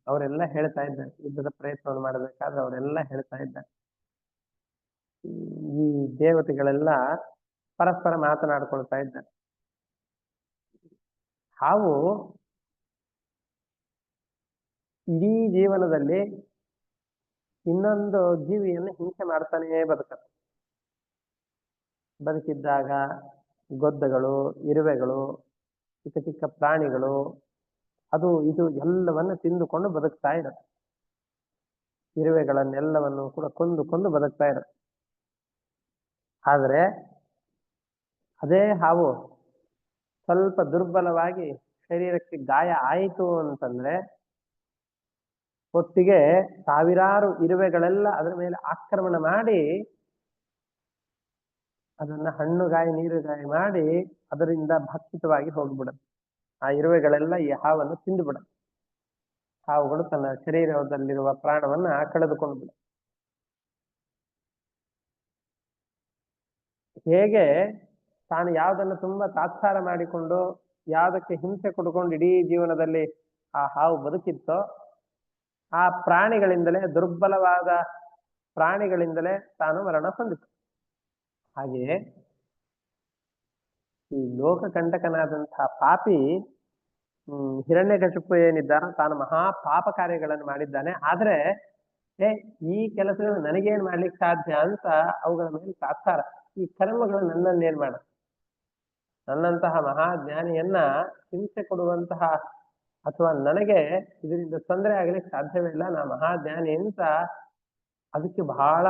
ಅವರೆಲ್ಲ ಹೇಳ್ತಾ ಇದ್ದಾರೆ, ಯುದ್ಧದ ಪ್ರಯತ್ನವನ್ನು ಮಾಡಬೇಕಾದ್ರೆ ಅವರೆಲ್ಲ ಹೇಳ್ತಾ ಇದ್ದಾರೆ. ಈ ದೇವತೆಗಳೆಲ್ಲ ಪರಸ್ಪರ ಮಾತನಾಡ್ಕೊಳ್ತಾ ಇದ್ದಾರೆ. ಹಾವು ಇಡೀ ಜೀವನದಲ್ಲಿ ಇನ್ನೊಂದು ಜೀವಿಯನ್ನು ಹಿಂಸೆ ಮಾಡ್ತಾನೇ ಬದುಕತ್ತೆ. ಬದುಕಿದ್ದಾಗ ಗೊದ್ದಗಳು, ಇರುವೆಗಳು, ಚಿಕ್ಕ ಚಿಕ್ಕ ಪ್ರಾಣಿಗಳು, ಅದು ಇದು ಎಲ್ಲವನ್ನು ತಿಂದುಕೊಂಡು ಬದುಕ್ತಾ ಇರುತ್ತೆ. ಇರುವೆಗಳನ್ನೆಲ್ಲವನ್ನು ಕೂಡ ಕೊಂದು ಬದುಕ್ತಾ ಇರುತ್ತೆ. ಆದರೆ ಅದೇ ಹಾವು ಸ್ವಲ್ಪ ದುರ್ಬಲವಾಗಿ ಶರೀರಕ್ಕೆ ಗಾಯ ಆಯಿತು ಅಂತಂದ್ರೆ ಒಟ್ಟಿಗೆ ಸಾವಿರಾರು ಇರುವೆಗಳೆಲ್ಲ ಅದರ ಮೇಲೆ ಆಕ್ರಮಣ ಮಾಡಿ ಅದನ್ನ ಹಣ್ಣುಗಾಯಿ ನೀರುಗಾಯಿ ಮಾಡಿ ಅದರಿಂದ ಭಕ್ಷಿತವಾಗಿ ಹೋಗ್ಬಿಡುತ್ತೆ. ಆ ಇರುವೆಗಳೆಲ್ಲ ಈ ಹಾವನ್ನು ತಿಂದುಬಿಡುತ್ತೆ. ಹಾವುಗಳು ತನ್ನ ಶರೀರದಲ್ಲಿರುವ ಪ್ರಾಣವನ್ನ ಕಳೆದುಕೊಂಡು ಬಿಡುತ್ತೆ. ಹೇಗೆ ತಾನು ಯಾವುದನ್ನು ತುಂಬಾ ತಾತ್ಸಾರ ಮಾಡಿಕೊಂಡು ಯಾವುದಕ್ಕೆ ಹಿಂಸೆ ಕೊಡ್ಕೊಂಡು ಇಡೀ ಜೀವನದಲ್ಲಿ ಆ ಹಾವು ಬದುಕಿತ್ತೋ ಆ ಪ್ರಾಣಿಗಳಿಂದಲೇ, ದುರ್ಬಲವಾದ ಪ್ರಾಣಿಗಳಿಂದಲೇ ತಾನು ಮರಣ ಹೊಂದಿತು. ಹಾಗೆಯೇ ಈ ಲೋಕಕಂಟಕನಾದಂತಹ ಪಾಪಿ ಹಿರಣ್ಯಕಶಿಪು ಏನಿದ್ದಾನೋ ತಾನು ಮಹಾ ಪಾಪ ಕಾರ್ಯಗಳನ್ನು ಮಾಡಿದ್ದಾನೆ. ಆದ್ರೆ ಈ ಕೆಲಸಗಳು ನನಗೇನ್ ಮಾಡ್ಲಿಕ್ಕೆ ಸಾಧ್ಯ ಅಂತ ಅವುಗಳ ಮೇಲೆ ತಾತ್ಸಾರ. ಈ ಕರ್ಮಗಳು ನನ್ನನ್ನೇನ್ ಮಾಡ, ನನ್ನಂತಹ ಮಹಾಜ್ಞಾನಿಯನ್ನ ಹಿಂಸೆ ಕೊಡುವಂತಹ ಅಥವಾ ನನಗೆ ಇದರಿಂದ ತೊಂದರೆ ಆಗ್ಲಿಕ್ಕೆ ಸಾಧ್ಯವೇ ಇಲ್ಲ, ನಾ ಮಹಾಜ್ಞಾನಿ ಅಂತ ಅದಕ್ಕೆ ಬಹಳ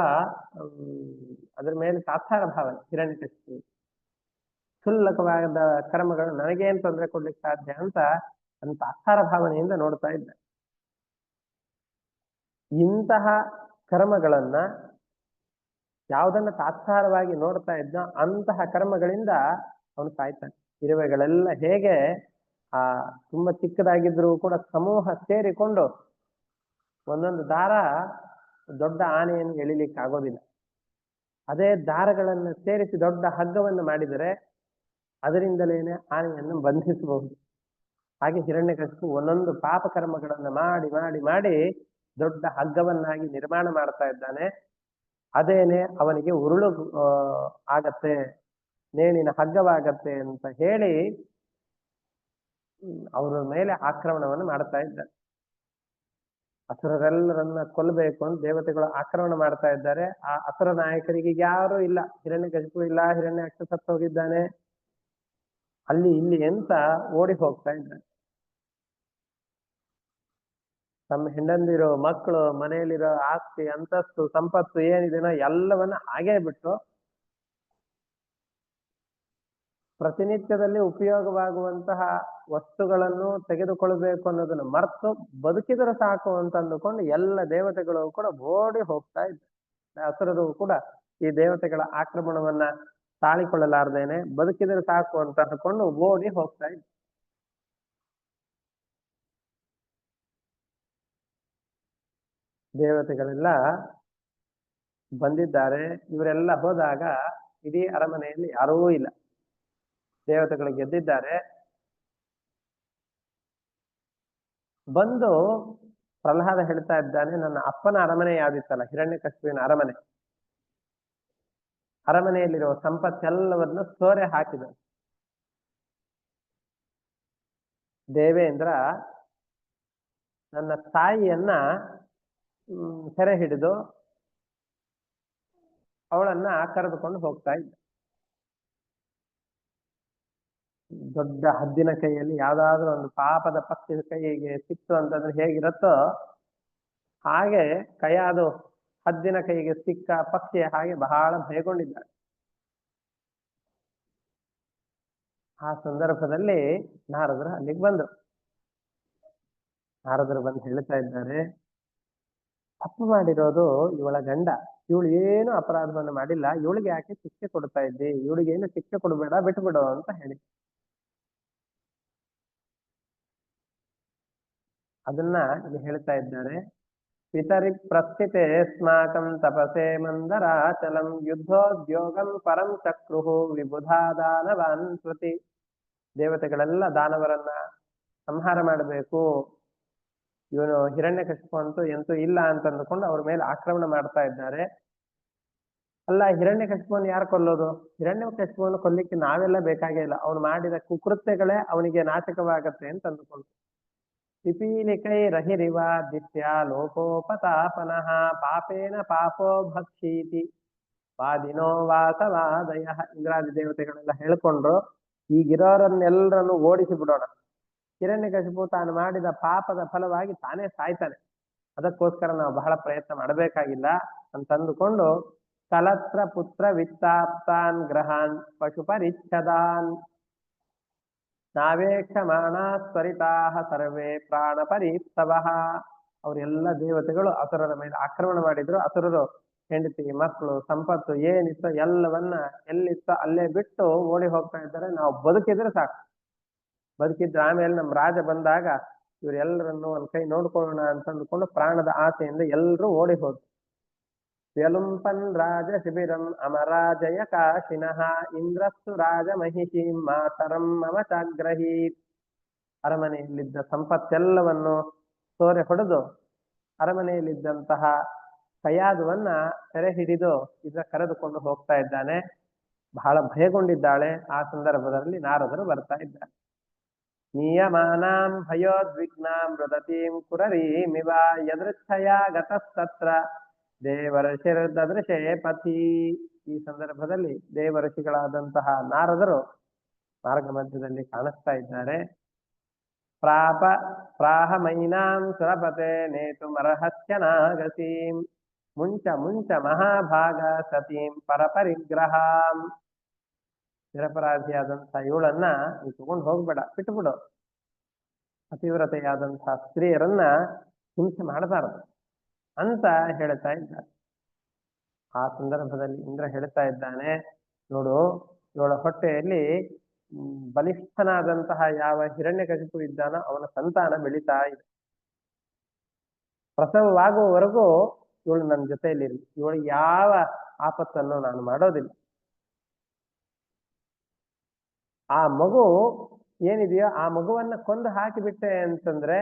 ಅದ್ರ ಮೇಲೆ ತಾತ್ಸಾರ ಭಾವನೆ ಹಿರಣ್ಯಕಶಿಪು. ಕ್ಷುಲ್ಲಕವಾದ ಕರ್ಮಗಳು ನನಗೇನು ತೊಂದರೆ ಕೊಡ್ಲಿಕ್ಕೆ ಸಾಧ್ಯ ಅಂತ ಅಂತ ತಾತ್ಸಾರ ಭಾವನೆಯಿಂದ ನೋಡ್ತಾ ಇದ್ದ. ಇಂತಹ ಕರ್ಮಗಳನ್ನ ಯಾವುದನ್ನ ತಾತ್ಸಾರವಾಗಿ ನೋಡ್ತಾ ಇದ್ದ ಅಂತಹ ಕರ್ಮಗಳಿಂದ ಅವನು ಸಾಯ್ತಾನೆ. ಇರುವೆಗಳೆಲ್ಲ ಹೇಗೆ ಆ ತುಂಬಾ ಚಿಕ್ಕದಾಗಿದ್ರು ಕೂಡ ಸಮೂಹ ಸೇರಿಕೊಂಡು ಒಂದೊಂದು ದಾರ ದೊಡ್ಡ ಆನೆಯನ್ನು ಎಳಿಲಿಕ್ಕೆ ಆಗೋದಿಲ್ಲ, ಅದೇ ದಾರಗಳನ್ನು ಸೇರಿಸಿ ದೊಡ್ಡ ಹಗ್ಗವನ್ನು ಮಾಡಿದರೆ ಅದರಿಂದಲೇನೆ ಆನೆಯನ್ನು ಬಂಧಿಸಬಹುದು. ಹಾಗೆ ಹಿರಣ್ಯಕಶಿಪು ಒಂದೊಂದು ಪಾಪ ಕರ್ಮಗಳನ್ನು ಮಾಡಿ ಮಾಡಿ ಮಾಡಿ ದೊಡ್ಡ ಹಗ್ಗವನ್ನಾಗಿ ನಿರ್ಮಾಣ ಮಾಡ್ತಾ ಇದ್ದಾನೆ. ಅದೇನೆ ಅವನಿಗೆ ಉರುಳು ಆಗತ್ತೆ, ನೇಣಿನ ಹಗ್ಗವಾಗತ್ತೆ ಅಂತ ಹೇಳಿ ಅವರ ಮೇಲೆ ಆಕ್ರಮಣವನ್ನು ಮಾಡ್ತಾ ಇದ್ದಾರೆ. ಅಸುರರೆಲ್ಲರನ್ನ ಕೊಲ್ಲಬೇಕು ಅಂತ ದೇವತೆಗಳು ಆಕ್ರಮಣ ಮಾಡ್ತಾ ಇದ್ದಾರೆ. ಆ ಅಸುರ ನಾಯಕರಿಗೆ ಯಾರು ಇಲ್ಲ, ಹಿರಣ್ಯಕಶಿಪು ಇಲ್ಲ, ಹಿರಣ್ಯಾಕ್ಷ ಸತ್ತು ಹೋಗಿದ್ದಾನೆ, ಅಲ್ಲಿ ಇಲ್ಲಿ ಅಂತ ಓಡಿ ಹೋಗ್ತಾ ಇದ್ದಾರೆ. ತಮ್ಮ ಹೆಂಡಂದಿರೋ ಮಕ್ಕಳು, ಮನೆಯಲ್ಲಿರೋ ಆಸ್ತಿ ಅಂತಸ್ತು ಸಂಪತ್ತು ಏನಿದೆನೋ ಎಲ್ಲವನ್ನ ಹಾಗೇ ಬಿಟ್ಟು ಪ್ರತಿನಿತ್ಯದಲ್ಲಿ ಉಪಯೋಗವಾಗುವಂತಹ ವಸ್ತುಗಳನ್ನು ತೆಗೆದುಕೊಳ್ಬೇಕು ಅನ್ನೋದನ್ನು ಮರೆತು ಬದುಕಿದರೆ ಸಾಕು ಅಂತ ಅಂದುಕೊಂಡು ಎಲ್ಲ ದೇವತೆಗಳು ಕೂಡ ಓಡಿ ಹೋಗ್ತಾ ಇದ್ದಾರೆ. ಅಸುರರು ಕೂಡ ಈ ದೇವತೆಗಳ ಆಕ್ರಮಣವನ್ನ ತಾಳಿಕೊಳ್ಳಲಾರ್ದೇನೆ ಬದುಕಿದರೆ ಸಾಕು ಅಂತ ಅಂದುಕೊಂಡು ಓಡಿ ಹೋಗ್ತಾ ಇದ್ದಾರೆ. ದೇವತೆಗಳೆಲ್ಲ ಬಂದಿದ್ದಾರೆ. ಇವರೆಲ್ಲ ಹೋದಾಗ ಇಡೀ ಅರಮನೆಯಲ್ಲಿ ಯಾರೂ ಇಲ್ಲ. ದೇವತೆಗಳು ಗೆದ್ದಿದ್ದಾರೆ. ಬಂದು ಪ್ರಹ್ಲಾದ ಹೇಳ್ತಾ ಇದ್ದಾನೆ, ನನ್ನ ಅಪ್ಪನ ಅರಮನೆ ಯಾವ್ದಿತ್ತಲ್ಲ, ಹಿರಣ್ಯಕಶಿಪುವಿನ ಅರಮನೆ, ಅರಮನೆಯಲ್ಲಿರುವ ಸಂಪತ್ತೆಲ್ಲವನ್ನು ಸೋರೆ ಹಾಕಿದ ದೇವೇಂದ್ರ ನನ್ನ ತಾಯಿಯನ್ನ ಸೆರೆ ಹಿಡಿದು ಅವಳನ್ನ ಕರೆದುಕೊಂಡು ಹೋಗ್ತಾ ಇದ್ದ. ದೊಡ್ಡ ಹದ್ದಿನ ಕೈಯಲ್ಲಿ ಯಾವ್ದಾದ್ರು ಒಂದು ಪಾಪದ ಪಕ್ಷಿ ಕೈಗೆ ಸಿಕ್ತು ಅಂತಂದ್ರೆ ಹೇಗಿರುತ್ತೋ ಹಾಗೆ ಕೈಯಾದು ಹದ್ದಿನ ಕೈಗೆ ಸಿಕ್ಕ ಪಕ್ಷಿಯ ಹಾಗೆ ಬಹಳ ಭಯಗೊಂಡಿದ್ದಾರೆ. ಆ ಸಂದರ್ಭದಲ್ಲಿ ನಾರದರು ಅಲ್ಲಿಗೆ ಬಂದರು. ನಾರದರು ಬಂದು ಹೇಳ್ತಾ ಇದ್ದಾರೆ, ತಪ್ಪು ಮಾಡಿರೋದು ಇವಳ ಗಂಡ, ಇವಳು ಏನು ಅಪರಾಧವನ್ನು ಮಾಡಿಲ್ಲ, ಇವಳಿಗೆ ಯಾಕೆ ಶಿಕ್ಷೆ ಕೊಡ್ತಾ ಇದ್ದಿ, ಇವಳಿಗೆ ಏನು ಶಿಕ್ಷೆ ಕೊಡಬೇಡ, ಬಿಟ್ಬಿಡು ಅಂತ ಹೇಳಿ. ಅದನ್ನ ಇಲ್ಲಿ ಹೇಳ್ತಾ ಇದ್ದಾರೆ. ಪಿತರಿ ಪ್ರಸ್ಥಿತೆ ಸ್ಮಾಕಂ ತಪಸೆ ಮಂದರಾಚಲಂ ಯುದ್ಧೋದ್ಯೋಗಂ ಪರಂ ಚಕ್ರುಹು ವಿಬುಧಾ ದಾನವಾನ್ ಪ್ರತಿ. ದೇವತೆಗಳೆಲ್ಲ ದಾನವರನ್ನ ಸಂಹಾರ ಮಾಡಬೇಕು, ಇವನು ಹಿರಣ್ಯಕಶಿಪು ಅಂತೂ ಎಂತೂ ಇಲ್ಲ ಅಂತ ಅಂದುಕೊಂಡು ಅವ್ರ ಮೇಲೆ ಆಕ್ರಮಣ ಮಾಡ್ತಾ ಇದ್ದಾರೆ. ಅಲ್ಲ, ಹಿರಣ್ಯಕಶಿಪುವನ್ನು ಯಾರು ಕೊಲ್ಲೋದು? ಹಿರಣ್ಯಕಶಿಪುವನ್ನು ಕೊಲ್ಲಿಕ್ಕೆ ನಾವೆಲ್ಲ ಬೇಕಾಗೇ ಇಲ್ಲ, ಅವನು ಮಾಡಿದ ಕುಕೃತ್ಯಗಳೇ ಅವನಿಗೆ ನಾಟಕವಾಗತ್ತೆ ಅಂತ ಅಂದುಕೊಂಡು. पिपीलिकैरहिरिवादित्य लोकोपतापनः ಪಾಪೇನ ಪಾಪೋ ಭಕ್ಷೀತಿ ವಾದಿನೋ ವಾಸವಾದಯ. ಇಂದ್ರಾದಿ ದೇವತೆಗಳೆಲ್ಲ ಹೇಳ್ಕೊಂಡ್ರು, ಈಗಿರೋರನ್ನೆಲ್ಲರನ್ನು ಓಡಿಸಿ ಬಿಡೋಣ, ಹಿರಣ್ಯಕಶಿಪು ತಾನು ಮಾಡಿದ ಪಾಪದ ಫಲವಾಗಿ ತಾನೇ ಸಾಯ್ತಾನೆ, ಅದಕ್ಕೋಸ್ಕರ ನಾವು ಬಹಳ ಪ್ರಯತ್ನ ಮಾಡಬೇಕಾಗಿಲ್ಲ ಅಂತಂದುಕೊಂಡು ಕಲತ್ರ ಪುತ್ರ ವಿತ್ತಾಪ್ತಾನ್ ಗ್ರಹಾನ್ ಪಶುಪರಿಚ್ಛದಾನ್ ನಾವೇಕ್ಷಮಾಣ ಸ್ವರಿತಾಹ ಸರ್ವೇ ಪ್ರಾಣ ಪರೀಪ್ತವಃ. ಅವರೆಲ್ಲ ದೇವತೆಗಳು ಅಸುರರ ಮೇಲೆ ಆಕ್ರಮಣ ಮಾಡಿದ್ರು. ಅಸುರರು ಹೆಂಡತಿ, ಮಕ್ಕಳು, ಸಂಪತ್ತು ಏನಿತ್ತು ಎಲ್ಲವನ್ನ ಎಲ್ಲಿತ್ತು ಅಲ್ಲೇ ಬಿಟ್ಟು ಓಡಿ ಹೋಗ್ತಾ ಇದ್ದಾರೆ. ನಾವು ಬದುಕಿದ್ರೆ ಸಾಕು, ಬದುಕಿದ್ರೆ ಆಮೇಲೆ ನಮ್ಮ ರಾಜ ಬಂದಾಗ ಇವರೆಲ್ಲರನ್ನು ಒಂದ್ ಕೈ ನೋಡ್ಕೊಳ್ಳೋಣ ಅಂತಂದುಕೊಂಡು ಪ್ರಾಣದ ಆಸೆಯಿಂದ ಎಲ್ಲರೂ ಓಡಿ ಹೋದ್ರು. ವ್ಯಲುಂಪನ್ ರಾಜ ಶಿಬಿರಂ ಅಮರಾಜಯ ಕಾಶಿನಃ ಇಂದ್ರಸ್ತು ರಾಜ ಮಹಿಷೀಂ ಮಾತರಂ ಮಮ ಚಾಗ್ರಹೀತ್. ಅರಮನೆಯಲ್ಲಿದ್ದ ಸಂಪತ್ತೆಲ್ಲವನ್ನು ಸೋರೆ ಹೊಡೆದು ಅರಮನೆಯಲ್ಲಿದ್ದಂತಹ ಕಯಾದುವನ್ನ ಸೆರೆ ಹಿಡಿದು ಇದ್ರ ಕರೆದುಕೊಂಡು ಹೋಗ್ತಾ ಇದ್ದಾನೆ. ಬಹಳ ಭಯಗೊಂಡಿದ್ದಾಳೆ. ಆ ಸಂದರ್ಭದಲ್ಲಿ ನಾರದರು ಬರ್ತಾ ಇದ್ದಾರೆ. ನಿಯಮಾನಾಂ ಭಯೋದ್ವಿಗ್ನಾಂ ಮೃದತೀಂ ಕುರರೀಮಿವ ಯದೃಚ್ಛಯ ಗತಸ್ತತ್ರ ದೇವರ್ಷಿರ್ದೃಶೇ ಪಥಿ. ಈ ಸಂದರ್ಭದಲ್ಲಿ ದೇವಋಷಿಗಳಾದಂತಹ ನಾರದರು ಮಾರ್ಗ ಮಧ್ಯದಲ್ಲಿ ಕಾಣಿಸ್ತಾ ಇದ್ದಾರೆ. ಪ್ರಾಹ ಮೈನಾಂ ಸುರಪತೆ ನೇತುಮರ್ಹಸ್ಯ ನಾಗಸೀಂ ಮುಂಚ ಮುಂಚ ಮಹಾಭಾಗ ಸತೀಂ ಪರಪರಿಗ್ರಹಾಂ. ನಿರಪರಾಧಿಯಾದಂತಹ ಇವಳನ್ನ ನೀ ತಗೊಂಡು ಹೋಗ್ಬೇಡ, ಬಿಟ್ಟುಬಿಡು. ಪತಿವ್ರತೆಯಾದಂತಹ ಸ್ತ್ರೀಯರನ್ನ ಹಿಂಸೆ ಮಾಡಬಾರದು ಅಂತ ಹೇಳ್ತಾ ಇದ್ದಾರೆ. ಆ ಸಂದರ್ಭದಲ್ಲಿ ಇಂದ್ರ ಹೇಳ್ತಾ ಇದ್ದಾನೆ, ನೋಡು, ಇವಳ ಹೊಟ್ಟೆಯಲ್ಲಿ ಬಲಿಷ್ಠನಾದಂತಹ ಯಾವ ಹಿರಣ್ಯಕಶಿಪು ಇದ್ದಾನೋ ಅವನ ಸಂತಾನ ಬೆಳೀತಾ ಇದೆ. ಪ್ರಸವವಾಗುವವರೆಗೂ ಇವಳು ನನ್ನ ಜೊತೆಯಲ್ಲಿರಲಿ, ಇವಳು ಯಾವ ಆಪತ್ತನ್ನು ನಾನು ಮಾಡೋದಿಲ್ಲ. ಆ ಮಗು ಏನಿದೆಯೋ ಆ ಮಗುವನ್ನ ಕೊಂದು ಹಾಕಿಬಿಟ್ಟೆ ಅಂತಂದ್ರೆ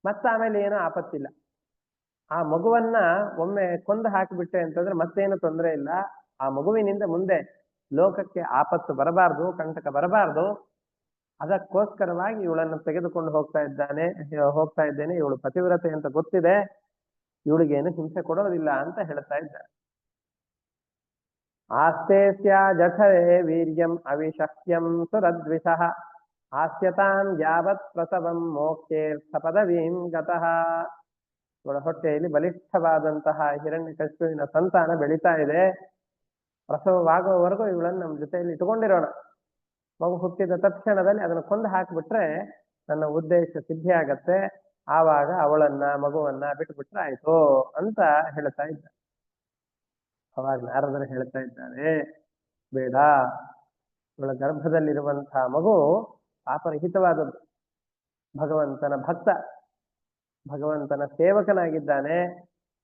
ಮತ್ತೆ ಆಮೇಲೆ ಏನೋ ಆಪತ್ತಿಲ್ಲ. ಆ ಮಗುವನ್ನ ಒಮ್ಮೆ ಕೊಂದು ಹಾಕಿಬಿಟ್ಟೆ ಅಂತಂದ್ರೆ ಮತ್ತೇನು ತೊಂದರೆ ಇಲ್ಲ. ಆ ಮಗುವಿನಿಂದ ಮುಂದೆ ಲೋಕಕ್ಕೆ ಆಪತ್ತು ಬರಬಾರ್ದು, ಕಂಟಕ ಬರಬಾರ್ದು. ಅದಕ್ಕೋಸ್ಕರವಾಗಿ ಇವಳನ್ನು ತೆಗೆದುಕೊಂಡು ಹೋಗ್ತಾ ಇದ್ದೇನೆ. ಇವಳು ಪತಿವ್ರತೆ ಅಂತ ಗೊತ್ತಿದೆ, ಇವಳಿಗೇನು ಹಿಂಸೆ ಕೊಡೋದಿಲ್ಲ ಅಂತ ಹೇಳ್ತಾ ಇದ್ದಾರೆ. ಆಸ್ತೇಸ್ಯ ಜಠರೇ ವೀರ್ಯಂ ಅವಿಶಕ್ಯಂ ಸುರದ್ವಿಷಃ ಆಸ್ಯತಾಂ ಯಾವತ್ ಪ್ರಸವಂ ಮೋಕ್ಷೇರ್ಥ ಪದವೀಂ ಗತಃ. ಇವಳ ಹೊಟ್ಟೆಯಲ್ಲಿ ಬಲಿಷ್ಠವಾದಂತಹ ಹಿರಣ್ಯಕಶಿಪುವಿನ ಸಂತಾನ ಬೆಳೀತಾ ಇದೆ. ಪ್ರಸವವಾಗುವವರೆಗೂ ಇವಳನ್ನು ನಮ್ಮ ಜೊತೆಯಲ್ಲಿ ಇಟ್ಟುಕೊಂಡಿರೋಣ. ಮಗು ಹುಟ್ಟಿದ ತಕ್ಷಣದಲ್ಲಿ ಅದನ್ನು ಕೊಂದು ಹಾಕಿಬಿಟ್ರೆ ನನ್ನ ಉದ್ದೇಶ ಸಿದ್ಧಿ ಆಗತ್ತೆ. ಆವಾಗ ಅವಳನ್ನ ಮಗುವನ್ನ ಬಿಟ್ಟುಬಿಟ್ರೆ ಆಯ್ತು ಅಂತ ಹೇಳ್ತಾ ಇದ್ದ. ಅವಾಗ ನಾರದರು ಹೇಳ್ತಾ ಇದ್ದಾರೆ, ಬೇಡ, ಇವಳ ಗರ್ಭದಲ್ಲಿರುವಂತಹ ಮಗು ಪಾಪರಹಿತವಾದದ್ದು, ಭಗವಂತನ ಭಕ್ತ, ಭಗವಂತನ ಸೇವಕನಾಗಿದ್ದಾನೆ.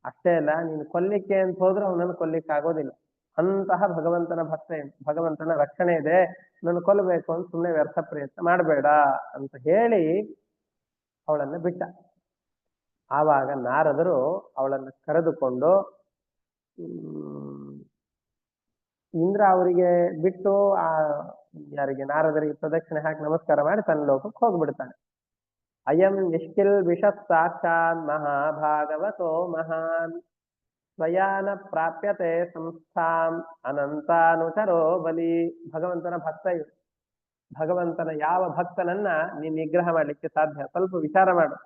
ಅಷ್ಟೇ ಅಲ್ಲ, ನೀನು ಕೊಲ್ಲಿಕ್ಕೆ ಅಂತ ಹೋದ್ರೆ ಅವನನ್ನು ಕೊಲ್ಲಿಕ್ಕೆ ಆಗೋದಿಲ್ಲ. ಅಂತಹ ಭಗವಂತನ ಭಕ್ತ, ಭಗವಂತನ ರಕ್ಷಣೆ ಇದೆ, ನನ್ನ ಕೊಲ್ಲಬೇಕು ಅಂತ ಸುಮ್ಮನೆ ವ್ಯರ್ಥ ಪ್ರಯತ್ನ ಮಾಡಬೇಡ ಅಂತ ಹೇಳಿ ಅವಳನ್ನು ಬಿಟ್ಟ. ಆವಾಗ ನಾರದರು ಅವಳನ್ನು ಕರೆದುಕೊಂಡು ಇಂದ್ರ ಅವರಿಗೆ ಬಿಟ್ಟು ಯಾರಿಗೆ ನಾರದರಿಗೆ ಪ್ರದಕ್ಷಿಣೆ ಹಾಕಿ ನಮಸ್ಕಾರ ಮಾಡಿ ತನ್ನ ಲೋಕಕ್ಕೆ ಹೋಗ್ಬಿಡ್ತಾನೆ. ಅಯಂ ನಿಷ್ಕಿಲ್ ವಿಷತ್ ಸಾಕ್ಷಾತ್ ಮಹಾಭಾಗವತೋ ಮಹಾನ್ ಸ್ವಯಾನ ಪ್ರಾಪ್ಯತೆ ಸಂಸ್ಥಾಂ ಅನಂತಾನುಚರೋ ಬಲಿ. ಭಗವಂತನ ಭಕ್ತ ಇವು. ಭಗವಂತನ ಯಾವ ಭಕ್ತನನ್ನ ನೀನ್ ನಿಗ್ರಹ ಮಾಡ್ಲಿಕ್ಕೆ ಸಾಧ್ಯ? ಸ್ವಲ್ಪ ವಿಚಾರ ಮಾಡು.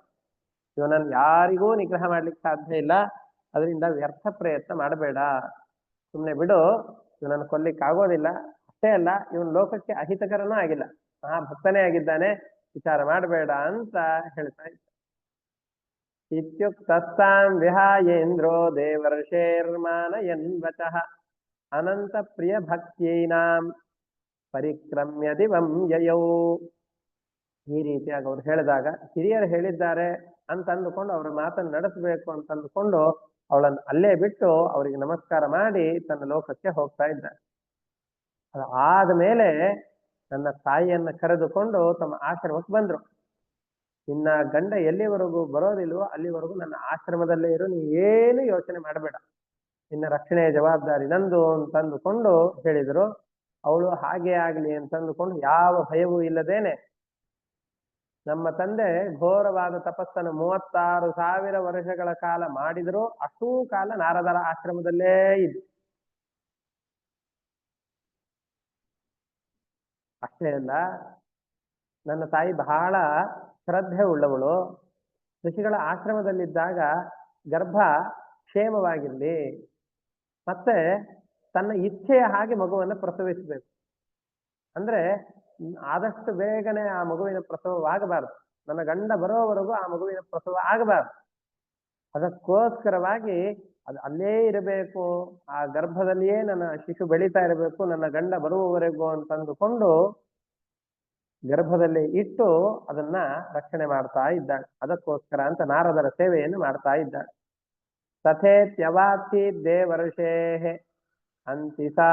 ಇವನನ್ನು ಯಾರಿಗೂ ನಿಗ್ರಹ ಮಾಡ್ಲಿಕ್ಕೆ ಸಾಧ್ಯ ಇಲ್ಲ. ಅದರಿಂದ ವ್ಯರ್ಥ ಪ್ರಯತ್ನ ಮಾಡಬೇಡ, ಸುಮ್ಮನೆ ಬಿಡು, ಇವನನ್ನು ಕೊಲ್ಲಿಕ್ಕೆ ಆಗೋದಿಲ್ಲ. ಅಷ್ಟೇ ಅಲ್ಲ, ಇವನ್ ಲೋಕಕ್ಕೆ ಅಹಿತಕರನೂ ಆಗಿಲ್ಲ, ಭಕ್ತನೇ ಆಗಿದ್ದಾನೆ, ವಿಚಾರ ಮಾಡಬೇಡ ಅಂತ ಹೇಳ್ತಾ ಇದ್ದ. ಇತ್ಯುಕ್ತಸ್ತಾಂ ವಿಹಾಯೇಂದ್ರೋ ದೇವರ್ಷೇರ್ಮಾನಯನ್ ವಚಃ ಅನಂತ ಪ್ರಿಯ ಭಕ್ತೈನಾಂ ಪರಿಕ್ರಮ್ಯ ದಿವಂ ಯಯೌ. ಈ ರೀತಿಯಾಗಿ ಅವ್ರು ಹೇಳಿದಾಗ ಹಿರಿಯರು ಹೇಳಿದ್ದಾರೆ ಅಂತ ಅಂದುಕೊಂಡು ಅವ್ರ ಮಾತನ್ನು ನಡೆಸಬೇಕು ಅಂತ ಅಂದುಕೊಂಡು ಅವಳನ್ನು ಅಲ್ಲೇ ಬಿಟ್ಟು ಅವರಿಗೆ ನಮಸ್ಕಾರ ಮಾಡಿ ತನ್ನ ಲೋಕಕ್ಕೆ ಹೋಗ್ತಾ ಇದ್ದಾರೆ. ಅದು ಆದ್ಮೇಲೆ ನನ್ನ ತಾಯಿಯನ್ನ ಕರೆದುಕೊಂಡು ತಮ್ಮ ಆಶ್ರಮಕ್ಕೆ ಬಂದ್ರು. ಇನ್ನ ಗಂಡ ಎಲ್ಲಿವರೆಗೂ ಬರೋದಿಲ್ವೋ ಅಲ್ಲಿವರೆಗೂ ನನ್ನ ಆಶ್ರಮದಲ್ಲೇ ಇರು, ನೀ ಏನು ಯೋಚನೆ ಮಾಡಬೇಡ, ಇನ್ನ ರಕ್ಷಣೆಯ ಜವಾಬ್ದಾರಿ ನಂದು ಅಂತಂದುಕೊಂಡು ಹೇಳಿದ್ರು. ಅವಳು ಹಾಗೆ ಆಗ್ಲಿ ಅಂತಂದುಕೊಂಡು ಯಾವ ಭಯವೂ ಇಲ್ಲದೇನೆ ನಮ್ಮ ತಂದೆ ಘೋರವಾದ ತಪಸ್ಸನ್ನು 36,000 ವರ್ಷಗಳ ಕಾಲ ಮಾಡಿದ್ರು. ಅಷ್ಟೂ ಕಾಲ ನಾರದರ ಆಶ್ರಮದಲ್ಲೇ ಇದ್ದು. ಅಷ್ಟೇ ಅಲ್ಲ, ನನ್ನ ತಾಯಿ ಬಹಳ ಶ್ರದ್ಧೆ ಉಳ್ಳವಳು. ಋಷಿಗಳ ಆಶ್ರಮದಲ್ಲಿದ್ದಾಗ ಗರ್ಭ ಕ್ಷೇಮವಾಗಿರ್ಲಿ, ಮತ್ತೆ ತನ್ನ ಇಚ್ಛೆಯ ಹಾಗೆ ಮಗುವನ್ನು ಪ್ರಸವಿಸಬೇಕು. ಅಂದ್ರೆ ಆದಷ್ಟು ಬೇಗನೆ ಆ ಮಗುವಿನ ಪ್ರಸವವಾಗಬಾರದು, ನನ್ನ ಗಂಡ ಬರೋವರೆಗೂ ಆ ಮಗುವಿನ ಪ್ರಸವ ಆಗಬಾರದು. ಅದಕ್ಕೋಸ್ಕರವಾಗಿ ಅದು ಅಲ್ಲೇ ಇರಬೇಕು, ಆ ಗರ್ಭದಲ್ಲಿಯೇ ನನ್ನ ಶಿಶು ಬೆಳೀತಾ ಇರಬೇಕು, ನನ್ನ ಗಂಡ ಬರುವವರೆಗೂ ಅಂತಂದುಕೊಂಡು ಗರ್ಭದಲ್ಲಿ ಇಟ್ಟು ಅದನ್ನ ರಕ್ಷಣೆ ಮಾಡ್ತಾ ಇದ್ದಾಳೆ. ಅದಕ್ಕೋಸ್ಕರ ಅಂತ ನಾರದರ ಸೇವೆಯನ್ನು ಮಾಡ್ತಾ ಇದ್ದಾಳೆ. ತಥೇತ್ಯವಾಸಿ ದೇವರ್ಷೇ ಅಂತಿಸಾ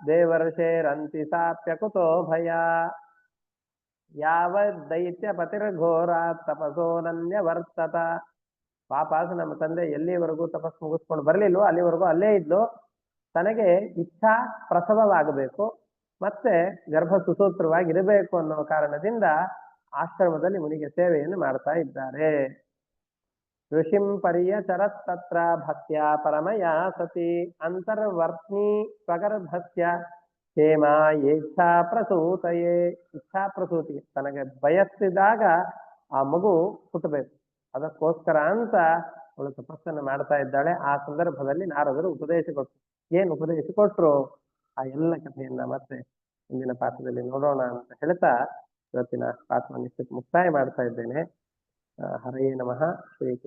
ದೇವರ್ಷೇರಂತಿಸಾಪ್ಯಕುತೋ ಭಯ ಯಾವ ದೈತ್ಯ ಪತಿರ್ಘೋರ ತಪಸೋನನ್ಯ ವರ್ತತ. ಪಾಪಾಸ ನಮ್ಮ ತಂದೆ ಎಲ್ಲಿವರೆಗೂ ತಪಸ್ಸು ಮುಗಿಸ್ಕೊಂಡು ಬರ್ಲಿಲ್ವೋ ಅಲ್ಲಿವರೆಗೂ ಅಲ್ಲೇ ಇದ್ಲು. ತನಗೆ ಇಚ್ಛಾ ಪ್ರಸವವಾಗಬೇಕು, ಮತ್ತೆ ಗರ್ಭ ಸುಸೂತ್ರವಾಗಿರಬೇಕು ಅನ್ನೋ ಕಾರಣದಿಂದ ಆಶ್ರಮದಲ್ಲಿ ಮುನಿಗೆ ಸೇವೆಯನ್ನು ಮಾಡ್ತಾ ಇದ್ದಾರೆ. ಋಷಿಂ ಪರ್ಯಚರತ್ತತ್ರ ಭಕ್ತ್ಯ ಪರಮಯ ಸತಿ ಅಂತರ್ವರ್ತ್ನಿ ಸ್ವಗರ್ಭಸ್ಯ ಹೇಮ ಇಚ್ಛಾ ಪ್ರಸೂತಯೇ. ಇಚ್ಛಾ ಪ್ರಸೂತಿಗೆ ತನಗೆ ಬಯಸಿದಾಗ ಆ ಮಗು ಹುಟ್ಟಬೇಕು, ಅದಕ್ಕೋಸ್ಕರ ಅಂತ ಅವಳು ತಪಸ್ಸನ್ನು ಮಾಡ್ತಾ ಇದ್ದಾಳೆ. ಆ ಸಂದರ್ಭದಲ್ಲಿ ನಾರದರು ಉಪದೇಶ ಕೊಟ್ಟರು. ಏನು ಉಪದೇಶ ಕೊಟ್ರು ಆ ಎಲ್ಲ ಕಥೆಯನ್ನ ಮತ್ತೆ ಮುಂದಿನ ಪಾಠದಲ್ಲಿ ನೋಡೋಣ ಅಂತ ಹೇಳ್ತಾ ಇವತ್ತಿನ ಪಾಠವನ್ನು ಮುಕ್ತಾಯ ಮಾಡ್ತಾ ಇದ್ದೇನೆ. ಹರೇ ನಮಃ. ಶ್ರೀ